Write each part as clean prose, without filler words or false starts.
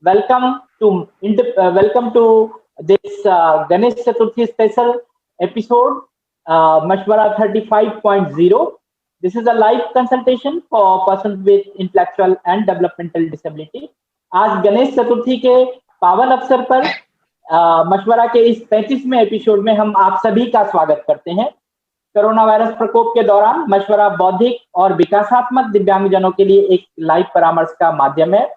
welcome to this Ganesh Chaturthi special episode, Mashwara 35.0. This is a live consultation for persons with intellectual and developmental disability. आज गणेश चतुर्थी के पावन अवसर पर मशवरा के इस 35वें एपिसोड में हम आप सभी का स्वागत करते हैं। कोरोना वायरस प्रकोप के दौरान मशवरा बौद्धिक और विकासात्मक दिव्यांगजनों के लिए एक लाइव परामर्श का माध्यम है।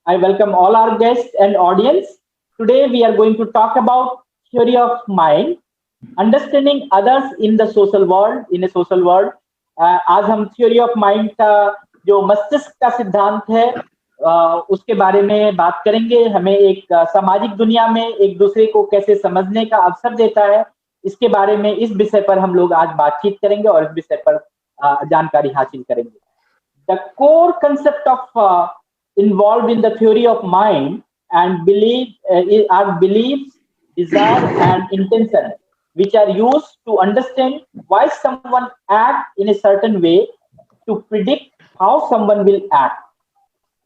I welcome all our guests and audience. Today we are going to talk about theory of mind, understanding others in the social world, in a social world. आज हम theory of mind का जो मस्तिष्क का सिद्धांत है उसके बारे में बात करेंगे। हमें एक सामाजिक दुनिया में एक दूसरे को कैसे समझने का अवसर देता है, इसके बारे में इस विषय पर हम लोग आज बातचीत करेंगे और इस विषय पर जानकारी हासिल करेंगे। The core concept of involved in the theory of mind and are beliefs, desire and intention, which are used to understand why someone acts in a certain way to predict how someone will act.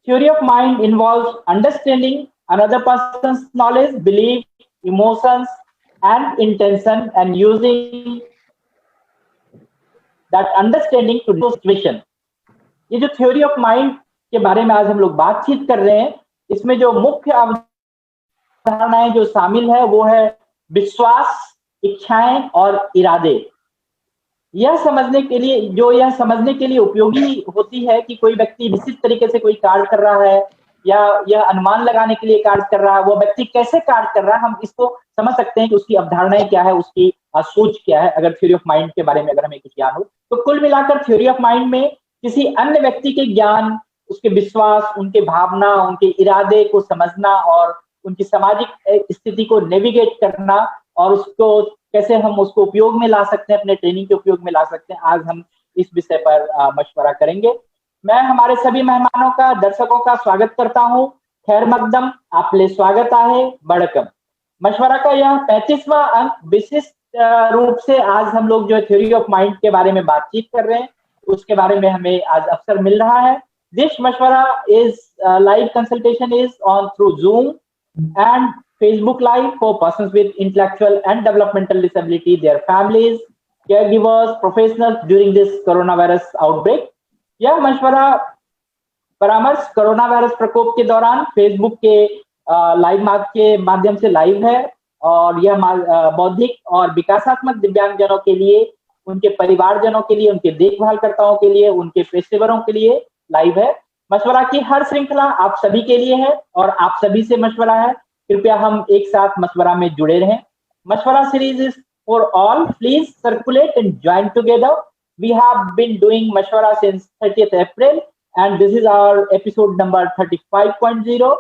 Theory of mind involves understanding another person's knowledge, belief, emotions and intention and using that understanding to do situation. ये जो theory of mind के बारे में आज हम लोग बातचीत कर रहे हैं, इसमें जो मुख्य अवधारणाएं जो शामिल है वो है विश्वास, इच्छाएं और इरादे। यह समझने के लिए उपयोगी होती है कि कोई व्यक्ति निश्चित तरीके से कोई कार्य कर रहा है या यह अनुमान लगाने के लिए कार्य कर रहा है, वो व्यक्ति कैसे कार्य कर रहा है, हम इसको समझ सकते हैं कि उसकी अवधारणाएं क्या है, उसकी सोच क्या है, अगर थ्योरी ऑफ माइंड के बारे में अगर हमें कुछ ज्ञान हो। तो कुल मिलाकर थ्योरी ऑफ माइंड में किसी अन्य व्यक्ति के ज्ञान, उसके विश्वास, उनके भावना, उनके इरादे को समझना और उनकी सामाजिक स्थिति को नेविगेट करना और उसको कैसे हम उसको उपयोग में ला सकते हैं, अपने ट्रेनिंग के उपयोग में ला सकते हैं, आज हम इस विषय पर मशवरा करेंगे। मैं हमारे सभी मेहमानों का, दर्शकों का स्वागत करता हूं। खैर मकदम, आपले स्वागत आहे बड़कम। मशवरा का यह 35वां अंक विशिष्ट रूप से आज हम लोग जो थ्योरी ऑफ माइंड के बारे में बातचीत कर रहे हैं उसके बारे में हमें आज अवसर मिल रहा है। This Mashwara is live consultation is on through Zoom and Facebook Live for persons with intellectual and developmental disability, their families, caregivers, professionals during this coronavirus outbreak. यह मशवरा परामर्श कोरोना वायरस प्रकोप के दौरान फेसबुक के लाइव के माध्यम से लाइव है और यह बौद्धिक और विकासात्मक दिव्यांगजनों के लिए, उनके परिवारजनों के लिए, उनके देखभालकर्ताओं के लिए, उनके पेशेवरों के लिए लाइव है। मशवरा की हर श्रृंखला आप सभी के लिए है और आप सभी से मशवरा है। कृपया हम एक साथ मशवरा में जुड़े रहें। Mashwara series is for all, please circulate and join together. We have been doing Mashwara since 30th April and this is our episode number 35.0.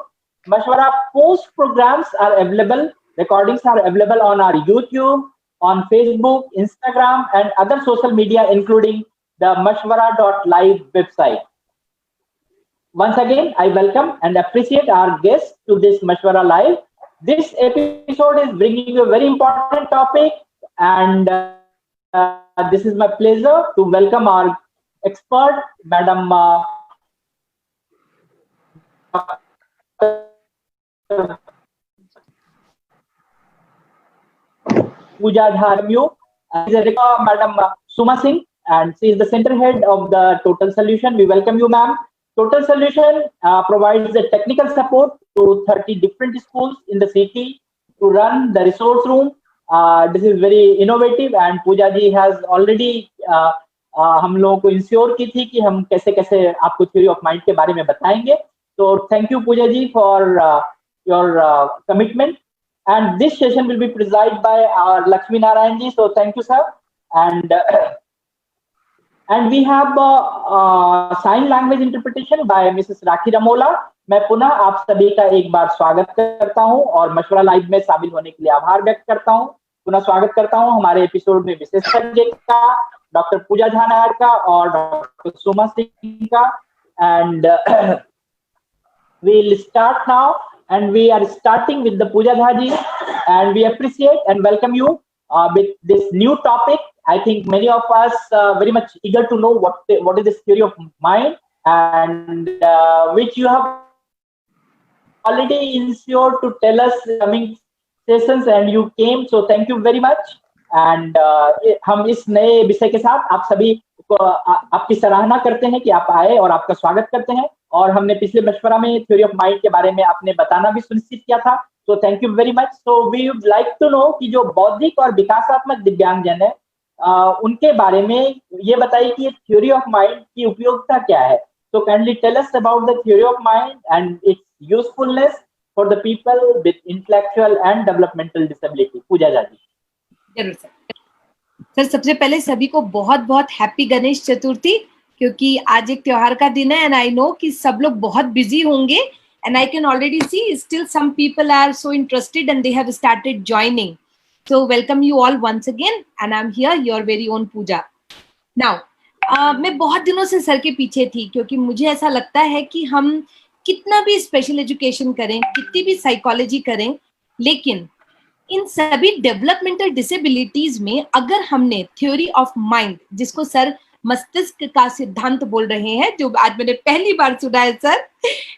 Mashwara post programs are available, recordings are available on our YouTube, on Facebook, Instagram and other social media including the mashwara.live website. Once again, I welcome and appreciate our guests to this Mashwara Live. This episode is bringing you a very important topic and this is my pleasure to welcome our expert, Madam Pooja Dharmyu, Madam Suma Singh, and she is the center head of the Total Solution. We welcome you, ma'am. Total Solution provides the technical support to 30 different schools in the city to run the resource room. This is very innovative and Pooja ji has already हम लोगों को ensure की थी कि हम कैसे कैसे आपको थ्योरी ऑफ माइंड के बारे में बताएंगे। तो thank you Pooja ji for your commitment and this session will be presided by our Lakshmi Narayan ji. So thank you, sir. And we have sign language interpretation by Mrs. Rakhi Ramola. मैं पुनः आप सभी का एक बार स्वागत करता हूं और मशवरा लाइव में शामिल होने के लिए आभार व्यक्त करता हूं। पुनः स्वागत करता हूं हमारे एपिसोड में विशेषज्ञ का, डॉक्टर पूजा झा नायर का और डॉक्टर सुमा सिंह का। And we'll start now. And we are starting with the Pooja Dhaji, and we appreciate and welcome you with this new topic. I think many of us very much eager to know what is this theory of mind and which you have already ensured to tell us coming sessions and you came, so thank you very much. And हम इस नए विषय के साथ आप सभी को आपकी सराहना करते हैं कि आप आए और आपका स्वागत करते हैं। और हमने पिछले मशवरा में थ्योरी ऑफ माइंड के बारे में आपने बताना भी सुनिश्चित किया था, तो thank you very much. So we would like to know कि जो बौद्धिक और विकासात्मक दिव्यांगजन है उनके बारे में ये बताइए कि थ्योरी ऑफ माइंड की उपयोगिता क्या है। So kindly tell us about the theory of mind and its usefulness for the people with intellectual and developmental disability. पूजा जी। जरूर सर, सबसे पहले सभी को बहुत बहुत हैप्पी गणेश चतुर्थी, क्योंकि आज एक त्योहार का दिन है एंड आई नो कि सब लोग बहुत बिजी होंगे and I can already see still some people are so interested and they have started joining. So welcome you all once again and I am here your very own Pooja. Now मैं बहुत दिनों से sir के पीछे थी, क्योंकि मुझे ऐसा लगता है कि हम कितना भी स्पेशल एजुकेशन करें, कितनी भी साइकोलॉजी करें, लेकिन इन सभी डेवलपमेंटल डिसेबिलिटीज में अगर हमने थ्योरी ऑफ माइंड, जिसको सर मस्तिष्क का सिद्धांत बोल रहे हैं, जो आज मैंने पहली बार सुना है सर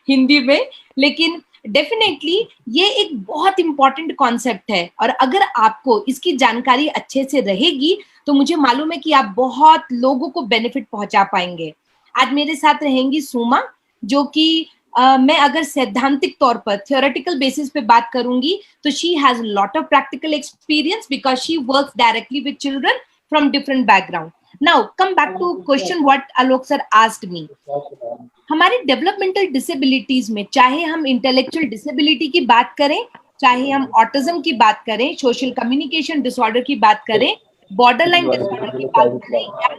हिंदी में, लेकिन डेफिनेटली ये एक बहुत इंपॉर्टेंट कॉन्सेप्ट है और अगर आपको इसकी जानकारी अच्छे से रहेगी तो मुझे मालूम है कि आप बहुत लोगों को बेनिफिट पहुंचा पाएंगे। आज मेरे साथ रहेंगी सुमा, जो कि मैं अगर सैद्धांतिक तौर पर थियोरेटिकल बेसिस पे बात करूंगी तो she has lot of practical experience because she works directly with children from different background. Now come back to question what Alok sir asked me. हमारे डेवलपमेंटल डिसेबिलिटीज में चाहे हम इंटेलेक्चुअल डिसेबिलिटी की बात करें, चाहे हम ऑटिज्म की बात करें, सोशल कम्युनिकेशन डिसऑर्डर की बात करें, बॉर्डरलाइन डिसऑर्डर की बात करें या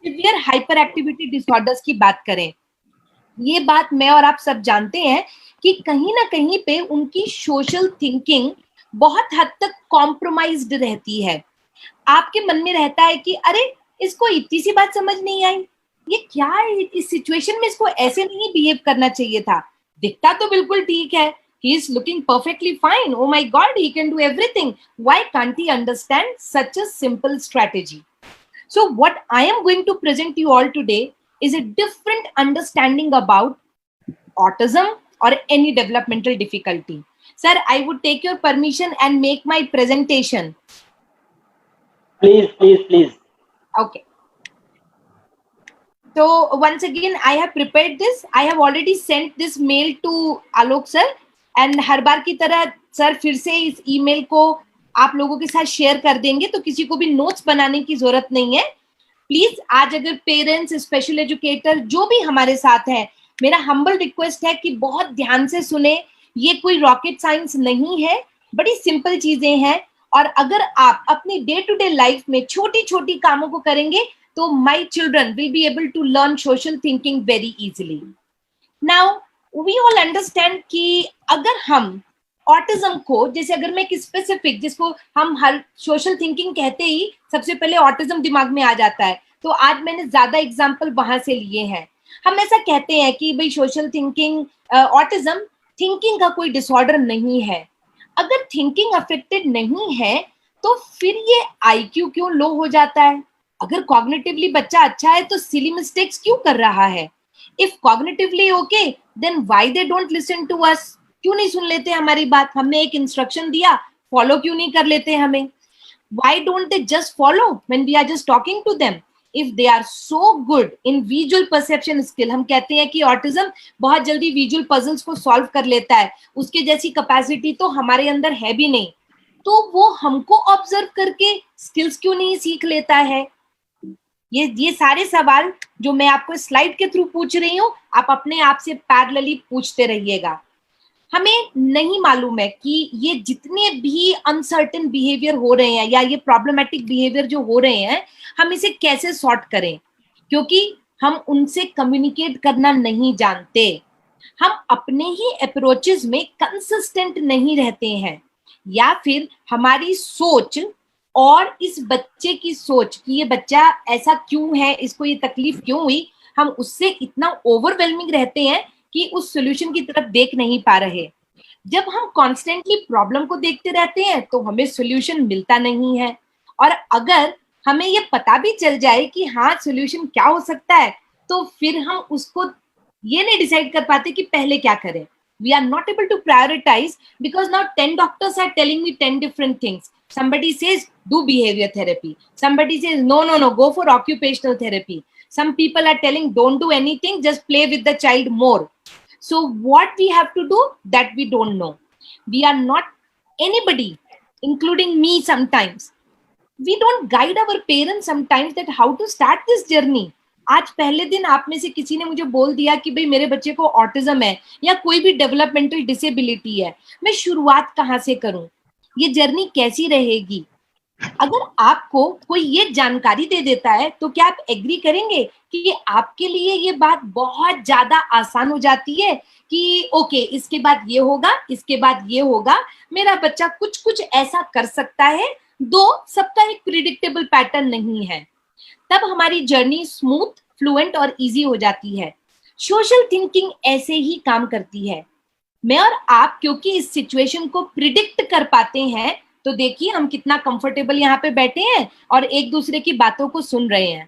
सिवियर हाइपर एक्टिविटी डिसऑर्डर्स की बात करें, ये बात मैं और आप सब जानते हैं कि कहीं ना कहीं पे उनकी सोशल थिंकिंग बहुत हद तक कॉम्प्रोमाइज्ड रहती है। आपके मन में रहता है कि अरे इसको इतनी सी बात समझ नहीं आई, ये क्या है, इस सिचुएशन में इसको ऐसे नहीं बिहेव करना चाहिए था, दिखता तो बिल्कुल ठीक है, he is looking perfectly fine, oh my god, he can do everything, why can't he understand such a simple strategy? So what I am going to present you all today is a different understanding about autism or any developmental difficulty. Sir, I would take your permission and make my presentation. Please. Okay. So once again, I have prepared this. I have already sent this mail to Alok sir. And हर बार की तरह sir फिर से इस email को आप लोगों के साथ शेयर कर देंगे, तो किसी को भी नोट्स बनाने की जरूरत नहीं है। प्लीज आज अगर पेरेंट्स, स्पेशल एजुकेटर जो भी हमारे साथ हैं, मेरा हम्बल रिक्वेस्ट है कि बहुत ध्यान से सुने। ये कोई रॉकेट साइंस नहीं है, बड़ी सिंपल चीजें हैं और अगर आप अपनी डे टू डे लाइफ में छोटी छोटी कामों को करेंगे तो my children will be able to learn social thinking very easily. Now we all understand कि अगर हम ऑटिज्म को, जैसे अगर मैं एक स्पेसिफिक, जिसको हम हर सोशल थिंकिंग कहते ही सबसे पहले ऑटिज्म दिमाग में आ जाता है, तो आज मैंने ज्यादा एग्जांपल वहां से लिए हैं। हम ऐसा कहते हैं कि भाई सोशल थिंकिंग, ऑटिज्म थिंकिंग का कोई डिसऑर्डर नहीं है। अगर थिंकिंग अफेक्टेड नहीं है तो फिर ये IQ क्यों लो हो जाता है? अगर कॉग्निटिवली बच्चा अच्छा है तो सिली मिस्टेक्स क्यों कर रहा है? If cognitively okay, then why they don't listen to us? क्यों नहीं सुन लेते हमारी बात? हमने एक इंस्ट्रक्शन दिया, फॉलो क्यों नहीं कर लेते हमें? Why don't they just follow when we are just talking to them? If they are so good in visual perception skill, हम कहते हैं कि ऑटिज्म बहुत जल्दी विजुअल पजल्स को सॉल्व कर लेता है, उसके जैसी कैपेसिटी तो हमारे अंदर है भी नहीं, तो वो हमको ऑब्जर्व करके स्किल्स क्यों नहीं सीख लेता है? ये सारे सवाल जो मैं आपको स्लाइड के थ्रू पूछ रही हूँ, आप अपने आप से पैरेलली पूछते रहिएगा। हमें नहीं मालूम है कि ये जितने भी अनसर्टेन बिहेवियर हो रहे हैं या ये प्रॉब्लमेटिक बिहेवियर जो हो रहे हैं, हम इसे कैसे सॉर्ट करें, क्योंकि हम उनसे कम्युनिकेट करना नहीं जानते। हम अपने ही अप्रोचेस में कंसिस्टेंट नहीं रहते हैं, या फिर हमारी सोच और इस बच्चे की सोच कि ये बच्चा ऐसा क्यों है, इसको ये तकलीफ क्यों हुई, हम उससे इतना ओवरवेलमिंग रहते हैं कि उस सॉल्यूशन की तरफ देख नहीं पा रहे। जब हम कॉन्स्टेंटली प्रॉब्लम को देखते रहते हैं तो हमें सॉल्यूशन मिलता नहीं है, और अगर हमें ये पता भी चल जाए कि हाँ सॉल्यूशन क्या हो सकता है, तो फिर हम उसको ये नहीं डिसाइड कर पाते कि पहले क्या करें। We are not able to prioritize because now 10 doctors are telling me 10 different things. Somebody says do behavior therapy, somebody says no, go for occupational therapy, some people are telling don't do anything, just play with the child more. So what we have to do, that we don't know. We are not anybody, including me sometimes, we don't guide our parents sometimes that how to start this journey. आज पहले दिन आप में से किसी ने मुझे बोल दिया कि भाई मेरे बच्चे को ऑटिज्म है या कोई भी डेवलपमेंटल डिसेबिलिटी है, मैं शुरुआत कहाँ से करूं, ये जर्नी कैसी रहेगी। अगर आपको कोई ये जानकारी दे देता है तो क्या आप एग्री करेंगे कि आपके लिए ये बात बहुत ज्यादा आसान हो जाती है कि ओके इसके बाद ये होगा, इसके बाद ये होगा, मेरा बच्चा कुछ कुछ ऐसा कर सकता है, दो सबका एक प्रिडिक्टेबल पैटर्न नहीं है, तब हमारी जर्नी स्मूथ, फ्लुएंट और इजी हो जाती है। सोशल थिंकिंग ऐसे ही काम करती है। मैं और आप क्योंकि इस सिचुएशन को प्रिडिक्ट कर पाते हैं, तो देखिए हम कितना कंफर्टेबल यहाँ पे बैठे हैं और एक दूसरे की बातों को सुन रहे हैं।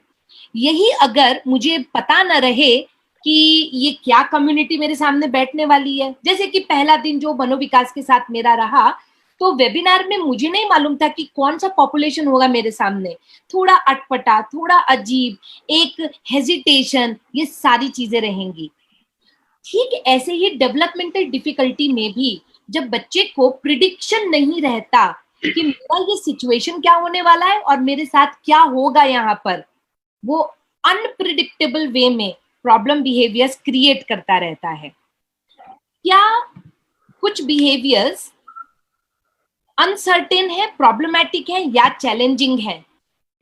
यही अगर मुझे पता न रहे कि ये क्या कम्युनिटी मेरे सामने बैठने वाली है, जैसे कि पहला दिन जो मनोविकास के साथ मेरा रहा, तो वेबिनार में मुझे नहीं मालूम था कि कौन सा पॉपुलेशन होगा मेरे सामने, थोड़ा अटपटा, थोड़ा अजीब, एक हेजिटेशन, ये सारी चीजें रहेंगी। ठीक ऐसे ही डेवलपमेंटल डिफिकल्टी में भी जब बच्चे को प्रिडिक्शन नहीं रहता कि मेरा ये सिचुएशन क्या होने वाला है और मेरे साथ क्या होगा यहाँ पर, वो अनप्रिडिक्टेबल वे में प्रॉब्लम बिहेवियर्स क्रिएट करता रहता है। क्या कुछ बिहेवियर्स अनसर्टेन है, प्रॉब्लमैटिक है या चैलेंजिंग है?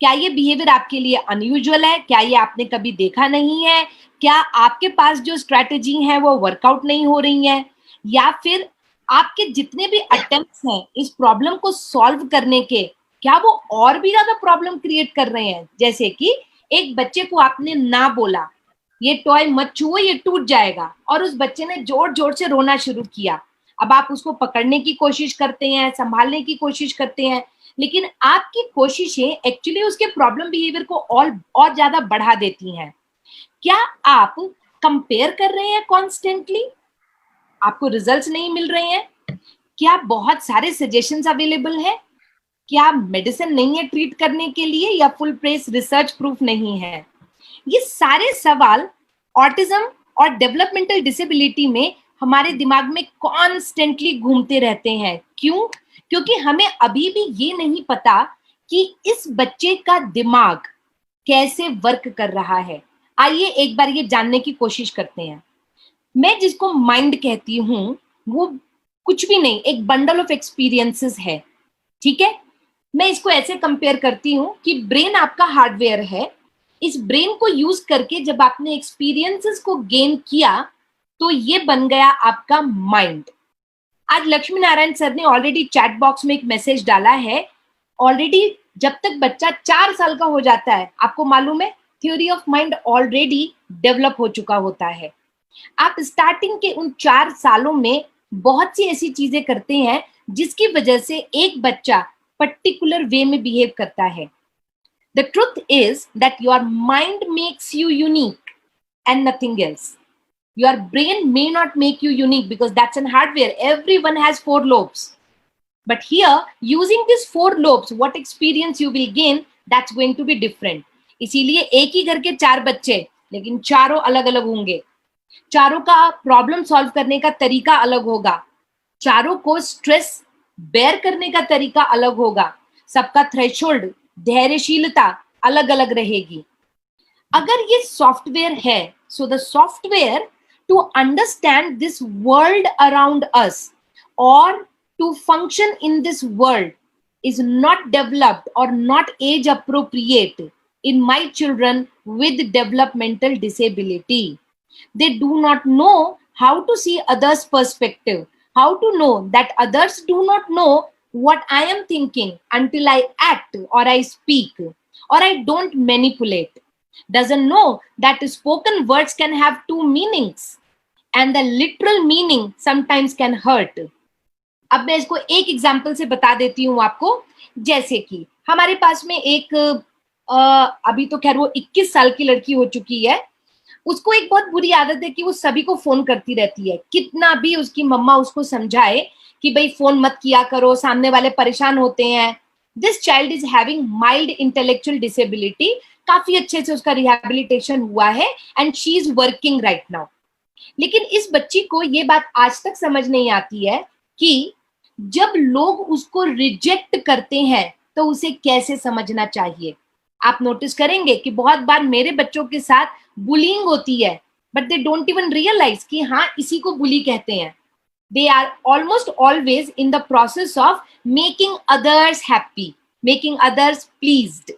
क्या ये बिहेवियर आपके लिए अनयूजुअल है? क्या ये आपने कभी देखा नहीं है? क्या आपके पास जो स्ट्रैटेजी है वो वर्कआउट नहीं हो रही है? या फिर आपके जितने भी अटेम्प्ट्स हैं इस प्रॉब्लम को सॉल्व करने के, क्या वो और भी ज्यादा प्रॉब्लम क्रिएट कर रहे हैं? जैसे कि एक बच्चे को आपने ना बोला ये टॉय मत छुओ ये टूट जाएगा, और उस बच्चे ने जोर जोर से रोना शुरू किया। अब आप उसको पकड़ने की कोशिश करते हैं, संभालने की कोशिश करते हैं, लेकिन आपकी कोशिशें एक्चुअली उसके प्रॉब्लम बिहेवियर को और ज्यादा बढ़ा देती हैं। क्या आप कंपेयर कर रहे हैं कॉन्स्टेंटली? आपको रिजल्ट्स नहीं मिल रहे हैं? क्या बहुत सारे सजेशंस अवेलेबल हैं? क्या मेडिसिन नहीं है ट्रीट करने के लिए, या फुल प्रेस रिसर्च प्रूफ नहीं है? ये सारे सवाल ऑटिज्म और डेवलपमेंटल डिसेबिलिटी में हमारे दिमाग में कॉन्स्टेंटली घूमते रहते हैं। क्यों? क्योंकि हमें अभी भी ये नहीं पता कि इस बच्चे का दिमाग कैसे वर्क कर रहा है। आइए एक बार ये जानने की कोशिश करते हैं। मैं जिसको माइंड कहती हूँ वो कुछ भी नहीं, एक बंडल ऑफ एक्सपीरियंसेस है, ठीक है। मैं इसको ऐसे कंपेयर करती हूँ कि ब्रेन आपका हार्डवेयर है। इस ब्रेन को यूज करके जब आपने एक्सपीरियंसेस को गेन किया तो ये बन गया आपका माइंड। आज लक्ष्मी नारायण सर ने ऑलरेडी चैट बॉक्स में एक मैसेज डाला है, ऑलरेडी जब तक बच्चा 4 साल का हो जाता है, आपको मालूम है theory of mind already develop हो चुका होता है। आप स्टार्टिंग के उन 4 सालों में बहुत सी ऐसी चीजें करते हैं जिसकी वजह से एक बच्चा पर्टिकुलर वे में बिहेव करता है। The truth is that your mind makes you unique and nothing else. Your brain may not make you unique because that's an hardware. Everyone has 4 lobes. But here, using these 4 lobes, what experience you will gain, that's going to be different. इसीलिए एक ही घर के 4 बच्चे, लेकिन चारों अलग अलग होंगे। चारों का प्रॉब्लम सॉल्व करने का तरीका अलग होगा। चारों को स्ट्रेस बेयर करने का तरीका अलग होगा। सबका थ्रेशोल्ड, धैर्यशीलता अलग अलग रहेगी। अगर ये सॉफ्टवेयर है, so the software to understand this world around us और to function in this world is not developed or not age appropriate in my children with developmental disability. They do not know how to see others' perspective, how to know that others do not know what I am thinking until I act or I speak or I don't manipulate. Doesn't know that spoken words can have 2 meanings and the literal meaning sometimes can hurt. अब मैं इसको एक example से बता देती हूँ आपको। जैसे कि हमारे पास में एक अभी तो खैर वो 21 साल की लड़की हो चुकी है, उसको एक बहुत बुरी आदत है कि वो सभी को फोन करती रहती है, कितना भी उसकी मम्मा उसको समझाए कि भाई फोन मत किया करो, सामने वाले परेशान होते हैं. This child is having mild intellectual disability. काफी अच्छे से उसका रिहैबिलिटेशन हुआ है and she is working right now. लेकिन इस बच्ची को ये बात आज तक समझ नहीं आती है कि जब लोग उसको रिजेक्ट करते हैं तो उसे कैसे समझना चाहिए. आप नोटिस करेंगे कि बहुत बार मेरे बच्चों के साथ बुलिंग होती है, but they don't even realise कि हाँ इसी को बुली कहते हैं. They are almost always in the process of making others happy, making others pleased.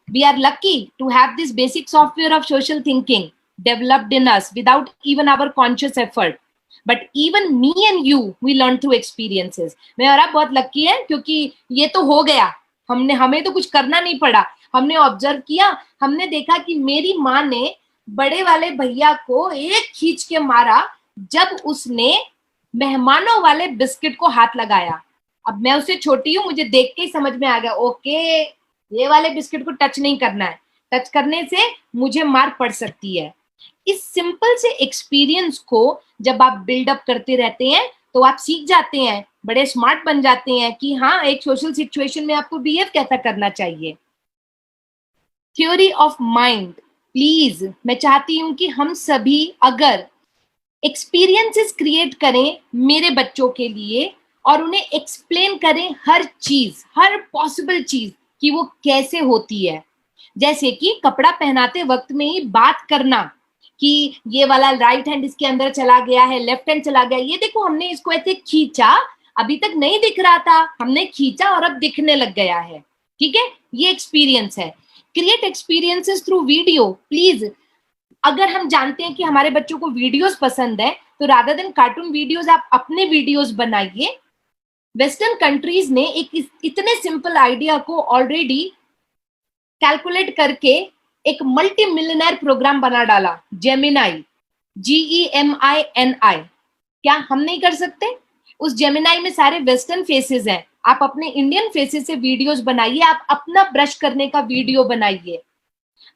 We are lucky to have this basic software of social thinking developed in us without even our conscious effort. But even me and you, we learn through experiences. मैं और आप बहुत lucky है क्योंकि ये तो हो गया, हमें तो कुछ करना नहीं पड़ा. हमने ऑब्जर्व किया, हमने देखा कि मेरी माँ ने बड़े वाले भैया को एक खींच के मारा जब उसने मेहमानों वाले बिस्किट को हाथ लगाया. अब मैं उससे छोटी हूँ, मुझे देख के ही समझ में आ गया, ओके ये वाले बिस्किट को टच नहीं करना है, टच करने से मुझे मार पड़ सकती है. इस सिंपल से एक्सपीरियंस को जब आप बिल्डअप करते रहते हैं तो आप सीख जाते हैं, बड़े स्मार्ट बन जाते हैं कि हाँ एक सोशल सिचुएशन में आपको बिहेव कैसा करना चाहिए. थ्योरी ऑफ माइंड, प्लीज मैं चाहती हूं कि हम सभी अगर एक्सपीरियंसेस क्रिएट करें मेरे बच्चों के लिए और उन्हें एक्सप्लेन करें हर चीज, हर पॉसिबल चीज कि वो कैसे होती है. जैसे कि कपड़ा पहनाते वक्त में ही बात करना कि ये वाला राइट हैंड इसके अंदर चला गया है, लेफ्ट हैंड चला गया, ये देखो हमने इसको ऐसे खींचा, अभी तक नहीं दिख रहा था, हमने खींचा और अब दिखने लग गया है. ठीक है, ये एक्सपीरियंस है. Create experiences through video. Please अगर हम जानते हैं कि हमारे बच्चों को वीडियोस पसंद है तो रादर देन कार्टून वीडियोस आप अपने वीडियोस बनाइए. वेस्टर्न कंट्रीज ने एक इतने सिंपल आइडिया को ऑलरेडी कैलकुलेट करके एक मल्टी मिलियनर प्रोग्राम बना डाला, जेमिनाई, GEMINI. क्या हम नहीं कर सकते? उस जेमिनाई में सारे वेस्टर्न फेसेस हैं, आप अपने इंडियन फेसेस से वीडियोस बनाइए, आप अपना ब्रश करने का वीडियो बनाइए,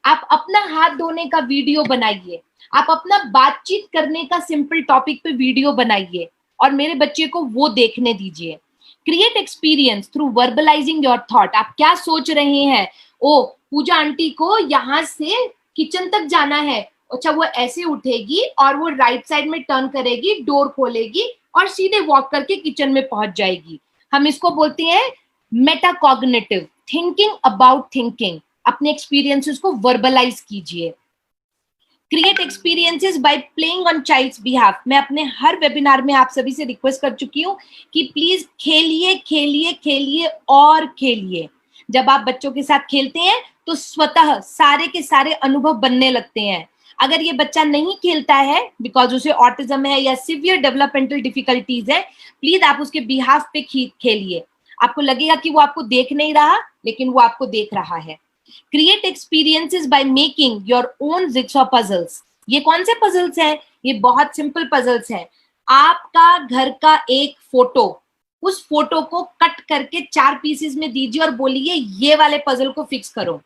आप अपना हाथ धोने का वीडियो बनाइए, आप अपना बातचीत करने का सिंपल टॉपिक पे वीडियो बनाइए और मेरे बच्चे को वो देखने दीजिए. Create experience through verbalising your thought. आप क्या सोच रहे हैं? ओ पूजा आंटी को यहाँ से किचन तक जाना है, अच्छा वो ऐसे उठेगी और वो राइट साइड में टर्न करेगी, डोर खोलेगी और सीधे वॉक करके किचन में पहुंच जाएगी. हम इसको बोलते हैं मेटाकॉग्निटिव थिंकिंग अबाउट थिंकिंग. अपने एक्सपीरियंसेस को वर्बलाइज कीजिए. Create experiences by playing on child's behalf. मैं अपने हर वेबिनार में आप सभी से रिक्वेस्ट कर चुकी हूँ कि प्लीज खेलिए खेलिए खेलिए और खेलिए. जब आप बच्चों के साथ खेलते हैं तो स्वतः सारे के सारे अनुभव बनने लगते हैं. अगर ये बच्चा नहीं खेलता है बिकॉज उसे ऑटिज्म है या सिवियर डेवलपमेंटल डिफिकल्टीज है, प्लीज आप उसके बिहाफ पे खेलिए. आपको लगेगा कि वो आपको देख नहीं रहा, लेकिन वो आपको देख रहा है. Create experiences by making your own jigsaw puzzles. ये कौन से पजल्स हैं? ये बहुत सिंपल पजल्स हैं. आपका घर का एक फोटो, उस फोटो को कट करके 4 पीसेस में दीजिए और बोलिए ये वाले पजल को फिक्स करो.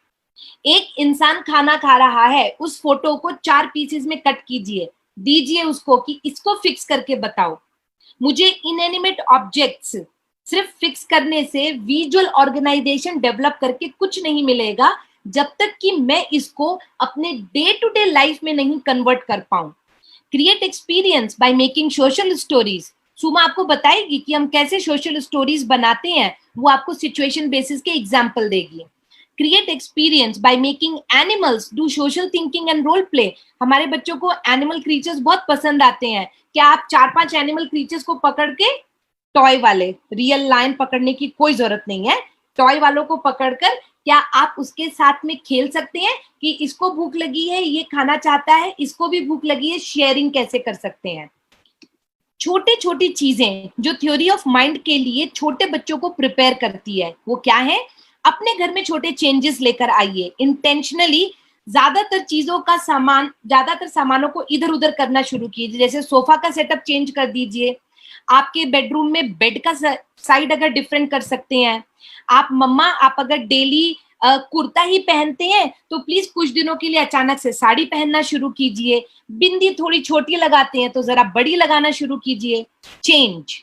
एक इंसान खाना खा रहा है, उस फोटो को 4 पीसेस में कट कीजिए, दीजिए उसको कि इसको फिक्स करके बताओ. मुझे इनएनिमेट ऑब्जेक्ट्स सिर्फ फिक्स करने से विजुअल ऑर्गेनाइजेशन डेवलप करके कुछ नहीं मिलेगा जब तक कि मैं इसको अपने डे टू डे लाइफ में नहीं कन्वर्ट कर पाऊं. Create experience by making social stories. Suma आपको बताएगी कि हम कैसे सोशल स्टोरीज बनाते हैं, वो आपको सिचुएशन बेसिस के एग्जाम्पल देगी. Create experience by making animals do social thinking and role play. हमारे बच्चों को एनिमल क्रीचर्स बहुत पसंद आते हैं. क्या आप 4-5 एनिमल क्रीचर्स को पकड़ के, टॉय वाले, रियल लायन पकड़ने की कोई जरूरत नहीं है, टॉय वालों को पकड़कर क्या आप उसके साथ में खेल सकते हैं कि इसको भूख लगी है, ये खाना चाहता है, इसको भी भूख लगी है, शेयरिंग कैसे कर सकते हैं. छोटी छोटी चीजें जो थ्योरी ऑफ माइंड के लिए छोटे बच्चों को प्रिपेयर करती है, वो क्या है? अपने घर में छोटे चेंजेस लेकर आइए. इंटेंशनली ज्यादातर सामानों को इधर उधर करना शुरू कीजिए. जैसे सोफा का सेटअप चेंज कर दीजिए, आपके बेडरूम में बेड का साइड अगर डिफरेंट कर सकते हैं. आप अगर डेली कुर्ता ही पहनते हैं तो प्लीज कुछ दिनों के लिए अचानक से साड़ी पहनना शुरू कीजिए। बिंदी थोड़ी छोटी लगाते हैं तो जरा बड़ी लगाना शुरू कीजिए। Change,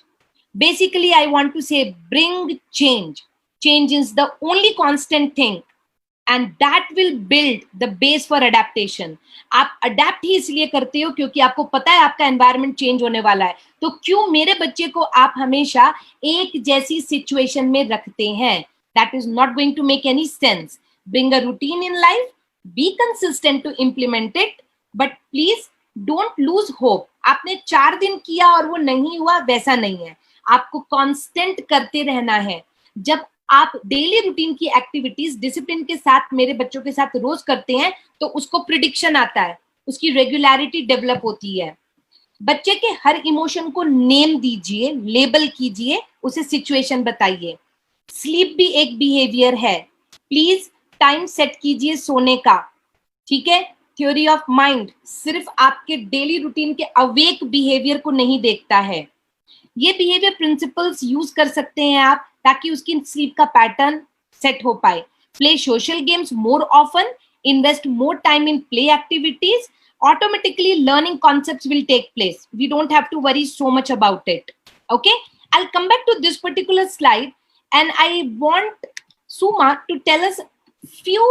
basically I want to say bring change. Change is the only constant thing and that will build the base for adaptation. आप अडेप्ट ही इसलिए करते हो क्योंकि आपको पता है आपका एनवायरनमेंट चेंज होने वाला है, तो क्यों मेरे बच्चे को आप हमेशा एक जैसी सिचुएशन में रखते हैं? That is not going to make any sense. Bring a routine in life, be consistent to implement it, but please don't lose hope. आपने 4 दिन किया और वो नहीं हुआ, वैसा नहीं है, आपको कांस्टेंट करते रहना है। जब आप डेली रूटीन की एक्टिविटीज डिसिप्लिन के साथ मेरे बच्चों के साथ रोज करते हैं तो उसको प्रिडिक्शन आता है, उसकी रेगुलरिटी डेवलप होती है। बच्चे के हर इमोशन को नेम दीजिए, लेबल कीजिए, उसे सिचुएशन बताइए। स्लीप भी एक बिहेवियर है, प्लीज टाइम सेट कीजिए सोने का, ठीक है? थ्योरी ऑफ माइंड सिर्फ आपके डेली रूटीन के अवेक बिहेवियर को नहीं देखता है। ये बिहेवियर प्रिंसिपल्स यूज कर सकते हैं आप ताकि उसकी स्लीप का पैटर्न सेट हो पाए। Play social games more often, invest more time in play activities, automatically learning concepts will take place. We don't have to worry so much about it. Okay, I'll come back to this particular slide and I want Suma to tell us few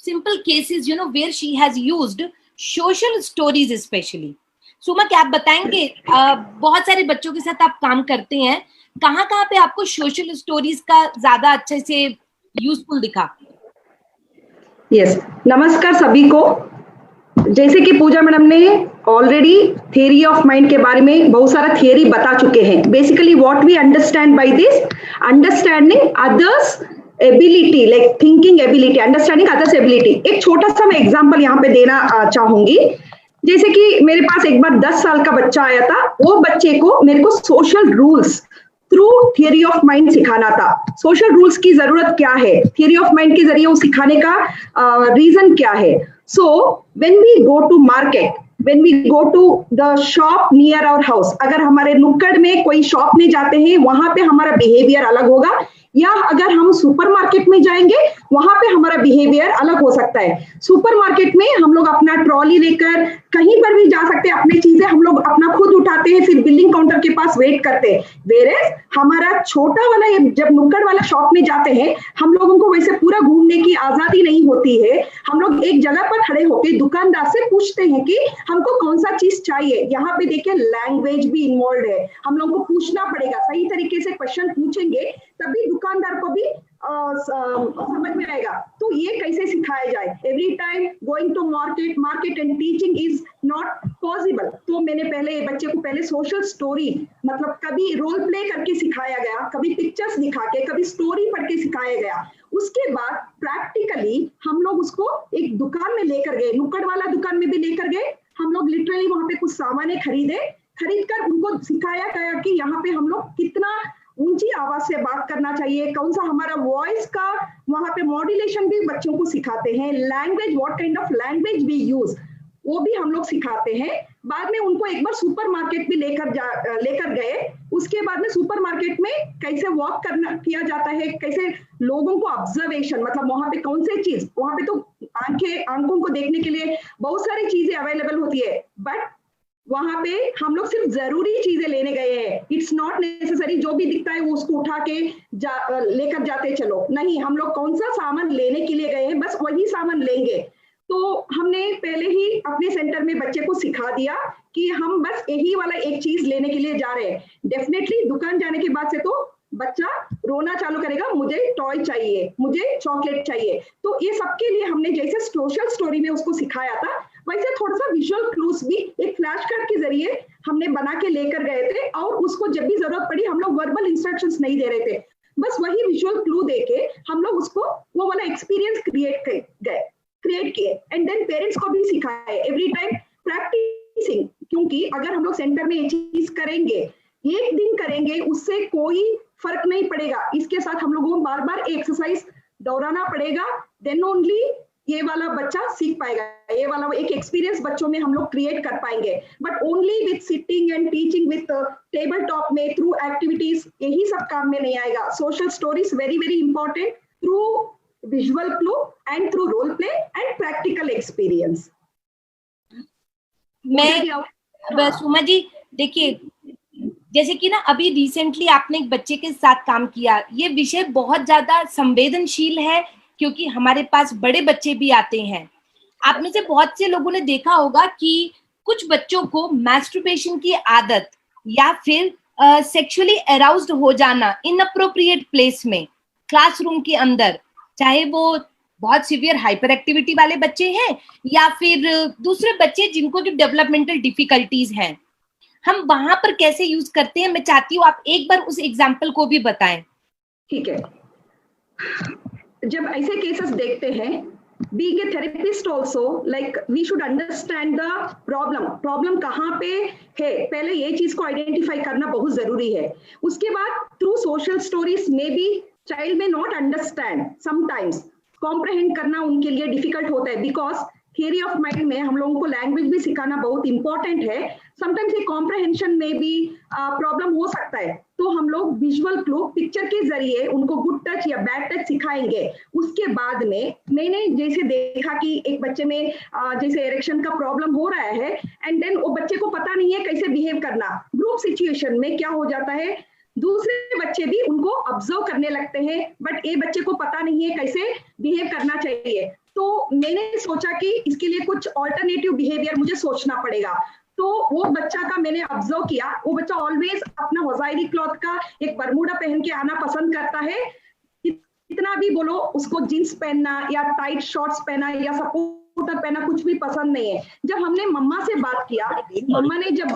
simple cases, you know, where she has used social stories especially. सुमा, क्या आप बताएंगे, बहुत सारे बच्चों के साथ आप काम करते हैं, कहाँ पे आपको सोशल स्टोरीज का ज्यादा अच्छे से यूजफुल दिखा? यस, नमस्कार सभी को। जैसे कि पूजा मैडम ने ऑलरेडी थियरी ऑफ माइंड के बारे में बहुत सारा थियरी बता चुके हैं। Basically what we understand by this, understanding others ability, like thinking ability, understanding others ability. एक छोटा सा मैं एग्जांपल यहाँ पे देना चाहूंगी। जैसे कि मेरे पास एक बार 10 साल का बच्चा आया था, वो बच्चे को मेरे को social rules through theory of mind सिखाना था। सोशल रूल्स की जरूरत क्या है, थियरी ऑफ माइंड के जरिए वो सिखाने का रीजन क्या है। So when we go to market, when we go to the shop near our house, अगर हमारे नुक्कड़ में कोई शॉप में जाते हैं वहां पे हमारा बिहेवियर अलग होगा, या अगर हम सुपरमार्केट में जाएंगे वहां पे हमारा बिहेवियर अलग हो सकता है। सुपरमार्केट में हम लोग अपना ट्रॉली लेकर कहीं पर भी जा सकते हैं, अपनी चीजें हम लोग अपना खुद उठाते हैं, फिर बिलिंग काउंटर के पास वेट करते हैं। वेरेज हमारा छोटा वाला, जब नुक्कड़ वाला शॉप में जाते हैं, हम लोगों को वैसे पूरा घूमने की आजादी नहीं होती है। हम लोग एक जगह पर खड़े होकर दुकानदार से पूछते हैं कि हमको कौन सा चीज चाहिए। यहाँ पे देखिए लैंग्वेज भी इन्वॉल्व है, हम लोग को पूछना पड़ेगा, सही तरीके से क्वेश्चन पूछेंगे तभी दुकानदार को भी समझ में आएगा। तो ये कैसे सिखाया जाए? Every time going to market and teaching is not possible. तो मैंने पहले बच्चे को पहले सोशल स्टोरी, मतलब कभी रोल प्ले करके सिखाया गया, कभी पिक्चर्स दिखा के, कभी स्टोरी पढ़ के सिखाया गया। उसके बाद प्रैक्टिकली हम लोग उसको एक दुकान में लेकर गए, नुक्कड़ वाला दुकान में भी लेकर गए। हम लोग लिटरली वहां पे कुछ सामान खरीद कर उनको सिखाया गया कि यहाँ पे हम लोग कितना ऊंची आवाज से बात करना चाहिए, कौन सा हमारा वॉइस का वहां पे मॉड्यूलेशन भी बच्चों को सिखाते हैं। Language, what kind of language we use, वो भी हम लोग सिखाते हैं। बाद में उनको एक बार सुपरमार्केट भी लेकर गए। उसके बाद में सुपरमार्केट में कैसे वॉक किया जाता है, कैसे लोगों को ऑब्जर्वेशन, मतलब वहां पे कौन से चीज, वहां पे तो आंखों को देखने के लिए बहुत सारी चीजें अवेलेबल होती है, बट वहां पे हम लोग सिर्फ जरूरी चीजें लेने गए हैं। इट्स नॉट नेसेसरी जो भी दिखता है वो उसको उठा के लेकर जाते चलो, नहीं, हम लोग कौन सा सामान लेने के लिए गए हैं, बस वही सामान लेंगे। तो हमने पहले ही अपने सेंटर में बच्चे को सिखा दिया कि हम बस यही वाला एक चीज लेने के लिए जा रहे हैं। डेफिनेटली दुकान जाने के बाद से तो बच्चा रोना चालू करेगा, मुझे टॉय चाहिए, मुझे चॉकलेट चाहिए। तो ये सबके लिए हमने जैसे सोशल स्टोरी में उसको सिखाया था, वैसे थोड़ा सा विजुअल क्लूज भी एक फ्लैश कार्ड के जरिए हमने बना के लेकर गए थे, और उसको जब भी जरूरत पड़ी हम लोग वर्बल इंस्ट्रक्शंस नहीं दे रहे थे, बस वही विजुअल क्लू देके हम लोग उसको वो वाला एक्सपीरियंस क्रिएट किए। एंड देन पेरेंट्स को भी सिखाए, एवरी टाइम प्रैक्टिसिंग, क्योंकि अगर हम लोग सेंटर में ये चीज करेंगे, एक दिन करेंगे, उससे कोई फर्क नहीं पड़ेगा। इसके साथ हम लोगों को बार बार एक्सरसाइज दोहराना पड़ेगा, देन ओनली ये वाला बच्चा सीख पाएगा, ये वाला एक एक्सपीरियंस बच्चों में हम लोग क्रिएट कर पाएंगे। But only with sitting and teaching with table top में थ्रू एक्टिविटीज, यही सब काम में नहीं आएगा। Social stories very very important. Through visual clue and through role play and practical experience. मैं सुमा जी देखिए, जैसे कि ना अभी रिसेंटली आपने एक बच्चे के साथ काम किया, ये विषय बहुत ज्यादा संवेदनशील है क्योंकि हमारे पास बड़े बच्चे भी आते हैं। आप में से बहुत से लोगों ने देखा होगा कि कुछ बच्चों को मैस्टरबेशन की आदत या फिर सेक्सुअली अराउज्ड हो जाना इनअप्रोप्रिएट प्लेस में, क्लासरूम के अंदर, चाहे वो बहुत सीवियर हाइपर एक्टिविटी वाले बच्चे हैं या फिर दूसरे बच्चे जिनको जो डेवलपमेंटल डिफिकल्टीज हैं, हम वहां पर कैसे यूज करते हैं, मैं चाहती हूँ आप एक बार उस एग्जाम्पल को भी बताएं। ठीक है, जब ऐसे केसेस देखते हैं, being a therapist also, like we should understand the problem कहाँ पे है, पहले ये चीज को आइडेंटिफाई करना बहुत जरूरी है। उसके बाद थ्रू सोशल स्टोरीज में भी चाइल्ड में नॉट अंडरस्टैंड, समटाइम्स कॉम्प्रहेंड करना उनके लिए डिफिकल्ट होता है, बिकॉज थियरी ऑफ माइंड में हम लोगों को लैंग्वेज भी सिखाना बहुत इंपॉर्टेंट है। समटाइम्स ये कॉम्प्रहेंशन में भी प्रॉब्लम हो सकता है, तो हम लोग विजुअल क्लू पिक्चर के जरिए उनको गुड टच या बैड टच सिखाएंगे। उसके बाद में मैंने जैसे देखा कि एक बच्चे में जैसे इरेक्शन का प्रॉब्लम हो रहा है एंड देन वो बच्चे को पता नहीं है कैसे बिहेव करना। ग्रुप सिचुएशन में क्या हो जाता है, दूसरे बच्चे भी उनको ऑब्जर्व करने लगते हैं, बट ये बच्चे को पता नहीं है कैसे बिहेव करना चाहिए। तो मैंने सोचा कि इसके लिए कुछ ऑल्टरनेटिव बिहेवियर मुझे सोचना पड़ेगा। तो वो बच्चा का मैंने ऑब्जर्व किया, वो बच्चा ऑलवेज अपना वजाइरी क्लॉथ का एक बरमूडा पहन के आना पसंद करता है। कितना भी बोलो उसको जींस पहनना या टाइट शॉर्ट्स पहना या सपोर्टर पहना कुछ भी पसंद नहीं है। जब हमने मम्मा से बात किया, मम्मा ने जब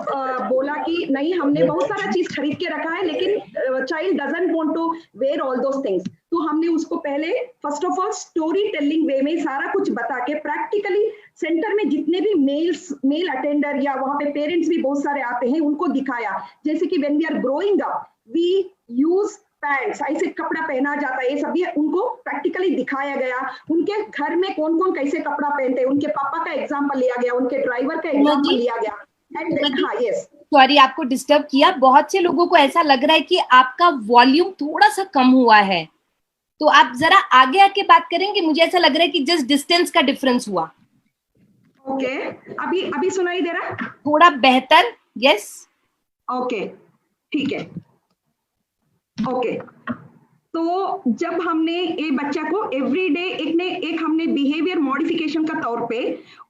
बोला कि नहीं हमने बहुत सारा चीज खरीद के रखा है लेकिन child doesn't want to wear all those things, तो हमने उसको पहले first of all storytelling way में सारा कुछ बता के प्रैक्टिकली सेंटर में जितने भी मेल अटेंडर या वहां पे पेरेंट्स भी बहुत सारे आते हैं उनको दिखाया। जैसे कि when we are growing up we use pants, ऐसे कपड़ा पहना जाता है, ये सभी उनको प्रैक्टिकली दिखाया गया। उनके घर में कौन कौन कैसे कपड़ा पहनते हैं, उनके पापा का एग्जाम्पल लिया गया, उनके ड्राइवर का एग्जाम्पल लिया गया। एंड हाँ यस, सॉरी आपको डिस्टर्ब किया। बहुत से लोगों को ऐसा लग रहा है कि आपका वॉल्यूम थोड़ा सा कम हुआ है, तो आप जरा आगे आके बात करेंगे। मुझे ऐसा लग रहा है कि जस्ट डिस्टेंस का डिफरेंस हुआ। ओके, अभी सुनाई दे रहा? थोड़ा बेहतर, यस। ओके ठीक है। ओके, तो जब हमने ये बच्चा को एवरीडे एक हमने बिहेवियर मॉडिफिकेशन का तौर पे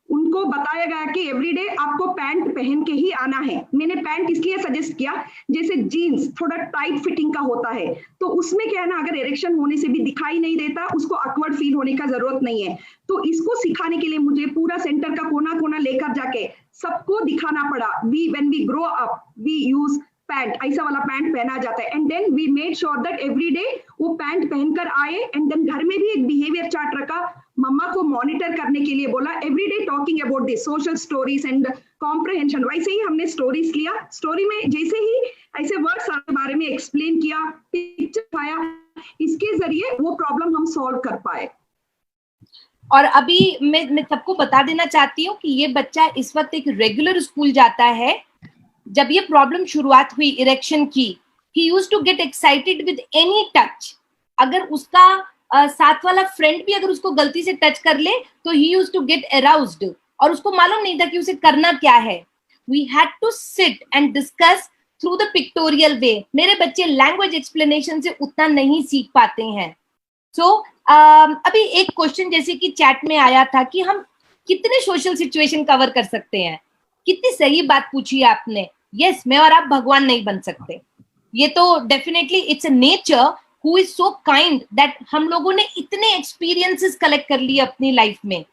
उनको बताया गया कि एवरीडे आपको पैंट पहन के ही आना है। मैंने पैंट इसलिए सजेस्ट किया, जैसे जीन्स थोड़ा टाइट फिटिंग का होता है, तो उसमें क्या है ना, अगर इरेक्शन होने से भी दिखाई नहीं देता, उसको ऑकवर्ड फील होने का जरूरत नहीं है। तो इसको सिखाने के लिए मुझे पूरा सेंटर का कोना कोना लेकर जाके सबको दिखाना पड़ा। When we grow up we use pant, ऐसा वाला पैंट पहना जाता है, and then we made sure that everyday वो पैंट पहनकर आए। एंड देन घर में भी एक बिहेवियर चार्ट रखा, मम्मा को मॉनिटर करने के लिए बोला, everyday talking about this social stories and comprehension. वैसे ही हमने स्टोरीज लिया, स्टोरी में जैसे ही ऐसे वर्ड्स के बारे में एक्सप्लेन किया, पिक्चर आया, इसके जरिए वो प्रॉब्लम हम सॉल्व कर पाए। और अभी मैं सबको बता देना चाहती हूँ कि ये बच्चा इस वक्त एक रेगुलर स्कूल जाता है। जब ये प्रॉब्लम शुरुआत हुई इरेक्शन की, he used to get excited with any touch। अगर उसका साथ वाला फ्रेंड भी अगर उसको गलती से टच कर ले तो he used to get aroused, और उसको मालूम नहीं था कि उसे करना क्या है। We had to sit and discuss through the pictorial way। मेरे बच्चे लैंग्वेज एक्सप्लेनेशन से उतना नहीं सीख पाते हैं। So अभी एक क्वेश्चन जैसे कि चैट में आया था कि हम कितने सोशल सिचुएशन कवर कर सकते हैं। कितनी सही बात पूछी आपने। यस, मैं और आप भगवान नहीं बन सकते, ये तो definitely it's a nature who is so kind that हम लोगों ने इतने एक्सपीरियंसेस कलेक्ट कर लिए अपनी लाइफ में।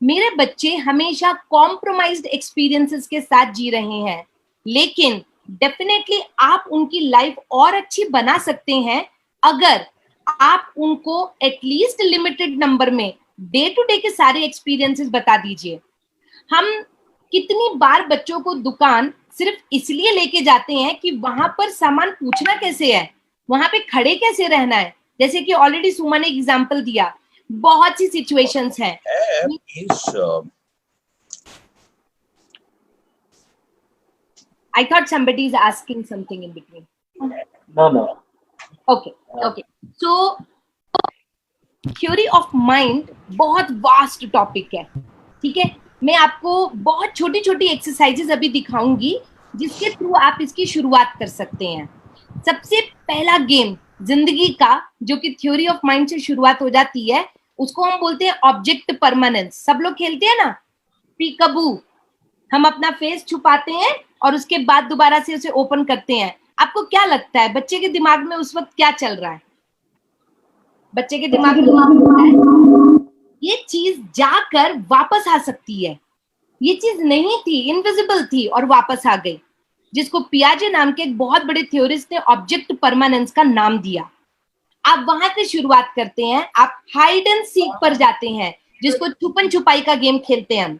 मेरे बच्चे हमेशा कॉम्प्रोमाइज्ड एक्सपीरियंसेस के साथ जी रहे हैं, लेकिन डेफिनेटली आप उनकी लाइफ और अच्छी बना सकते हैं अगर आप उनको एटलीस्ट लिमिटेड नंबर में डे टू डे के सारे एक्सपीरियंसेस बता दीजिए। हम कितनी बार बच्चों को दुकान सिर्फ इसलिए लेके जाते हैं कि वहां पर सामान पूछना कैसे है, वहां पे खड़े कैसे रहना है। जैसे कि ऑलरेडी सुमा ने एग्जांपल दिया, बहुत सी सिचुएशंस हैं। I thought somebody is asking something in between. No. Okay. So theory of mind बहुत वास्ट टॉपिक है, ठीक है। मैं आपको बहुत छोटी छोटी एक्सरसाइजेस अभी दिखाऊंगी जिसके थ्रू आप इसकी शुरुआत कर सकते हैं। सबसे पहला गेम जिंदगी का जो कि थ्योरी ऑफ माइंड से शुरुआत हो जाती है, उसको हम बोलते हैं ऑब्जेक्ट परमानेंस। सब लोग खेलते हैं ना, पीकबू। हम अपना फेस छुपाते हैं और उसके बाद दोबारा से उसे ओपन करते हैं। आपको क्या लगता है बच्चे के दिमाग में उस वक्त क्या चल रहा है? बच्चे के दिमाग में ये चीज जाकर वापस आ सकती है। ये चीज नहीं थी, इनविजिबल थी और वापस आ गई, जिसको पियाजे नाम के एक बहुत बड़े थ्योरिस्ट ने ऑब्जेक्ट परमानेंस का नाम दिया। आप वहां से शुरुआत करते हैं, आप हाइड एंड सीक पर जाते हैं, जिसको छुपन छुपाई का गेम खेलते हैं हम।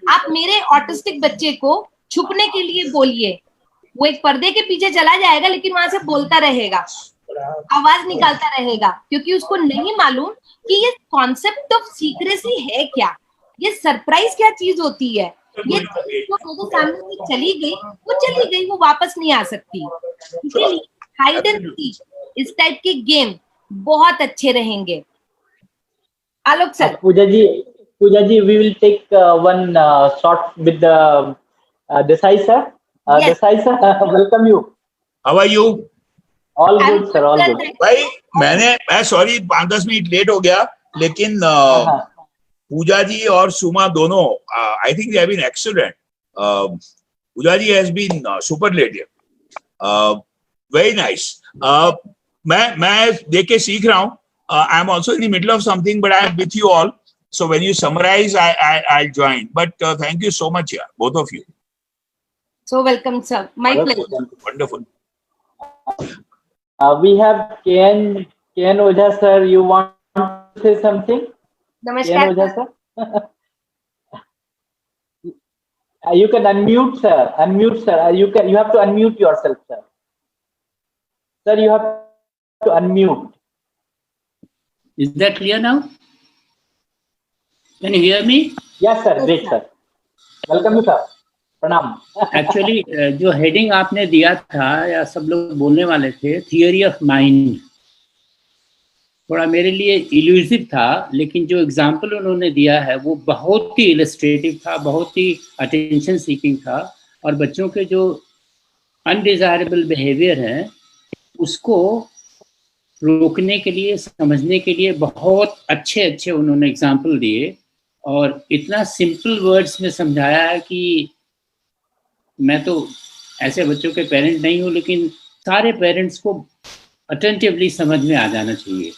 आप मेरे ऑटिस्टिक बच्चे को छुपने के लिए बोलिए, वो एक पर्दे के पीछे चला जाएगा लेकिन वहां से बोलता रहेगा, आवाज निकालता रहेगा, क्योंकि उसको नहीं मालूम कि ये कॉन्सेप्ट ऑफ सीक्रेसी है क्या, ये सरप्राइज क्या चीज होती है। ये जो मेरे सामने से चली गई, वो वापस नहीं आ सकती। इसीलिए हाइड एंड सीक इस टाइप के गेम बहुत अच्छे रहेंगे। Alok sir. Pooja ji, we will take one shot with the Desai sir. Yes. Desai sir, welcome you. How are you? All good sir, all good. भाई मैं सॉरी 5-10 मिनट लेट हो गया, लेकिन पूजा जी और सुमा दोनों I think they have been excellent. Pooja ji has been superlative, very nice. मैं देख के सीख रहा हूँ. I am also in the middle of something but I am with you all, so when you summarize I'll join, but thank you so much, yeah, both of you. So welcome sir, my pleasure. Wonderful. We have Ken Ojha sir. You want to say something? Namaskar. Ken Ojha sir. You can unmute sir. You have to unmute yourself sir. Sir, you have to unmute. Is that clear now? Can you hear me? Yes sir, great sir. Welcome sir. प्रणाम. Actually, जो heading आपने दिया था या सब लोग बोलने वाले थे, थियोरी ऑफ माइंड, थोड़ा मेरे लिए इल्यूसिव था, लेकिन जो एग्जाम्पल उन्होंने दिया है वो बहुत ही इलस्ट्रेटिव था, बहुत ही अटेंशन सीकिंग था, और बच्चों के जो अनडिजायरेबल बिहेवियर हैं उसको रोकने के लिए, समझने के लिए बहुत अच्छे उन्होंने एग्जाम्पल दिए, और इतना सिंपल वर्ड्स में समझाया है कि मैं तो ऐसे बच्चों के पेरेंट नहीं हूँ, लेकिन सारे पेरेंट्स को अटेंटिवली समझ में आ जाना चाहिए.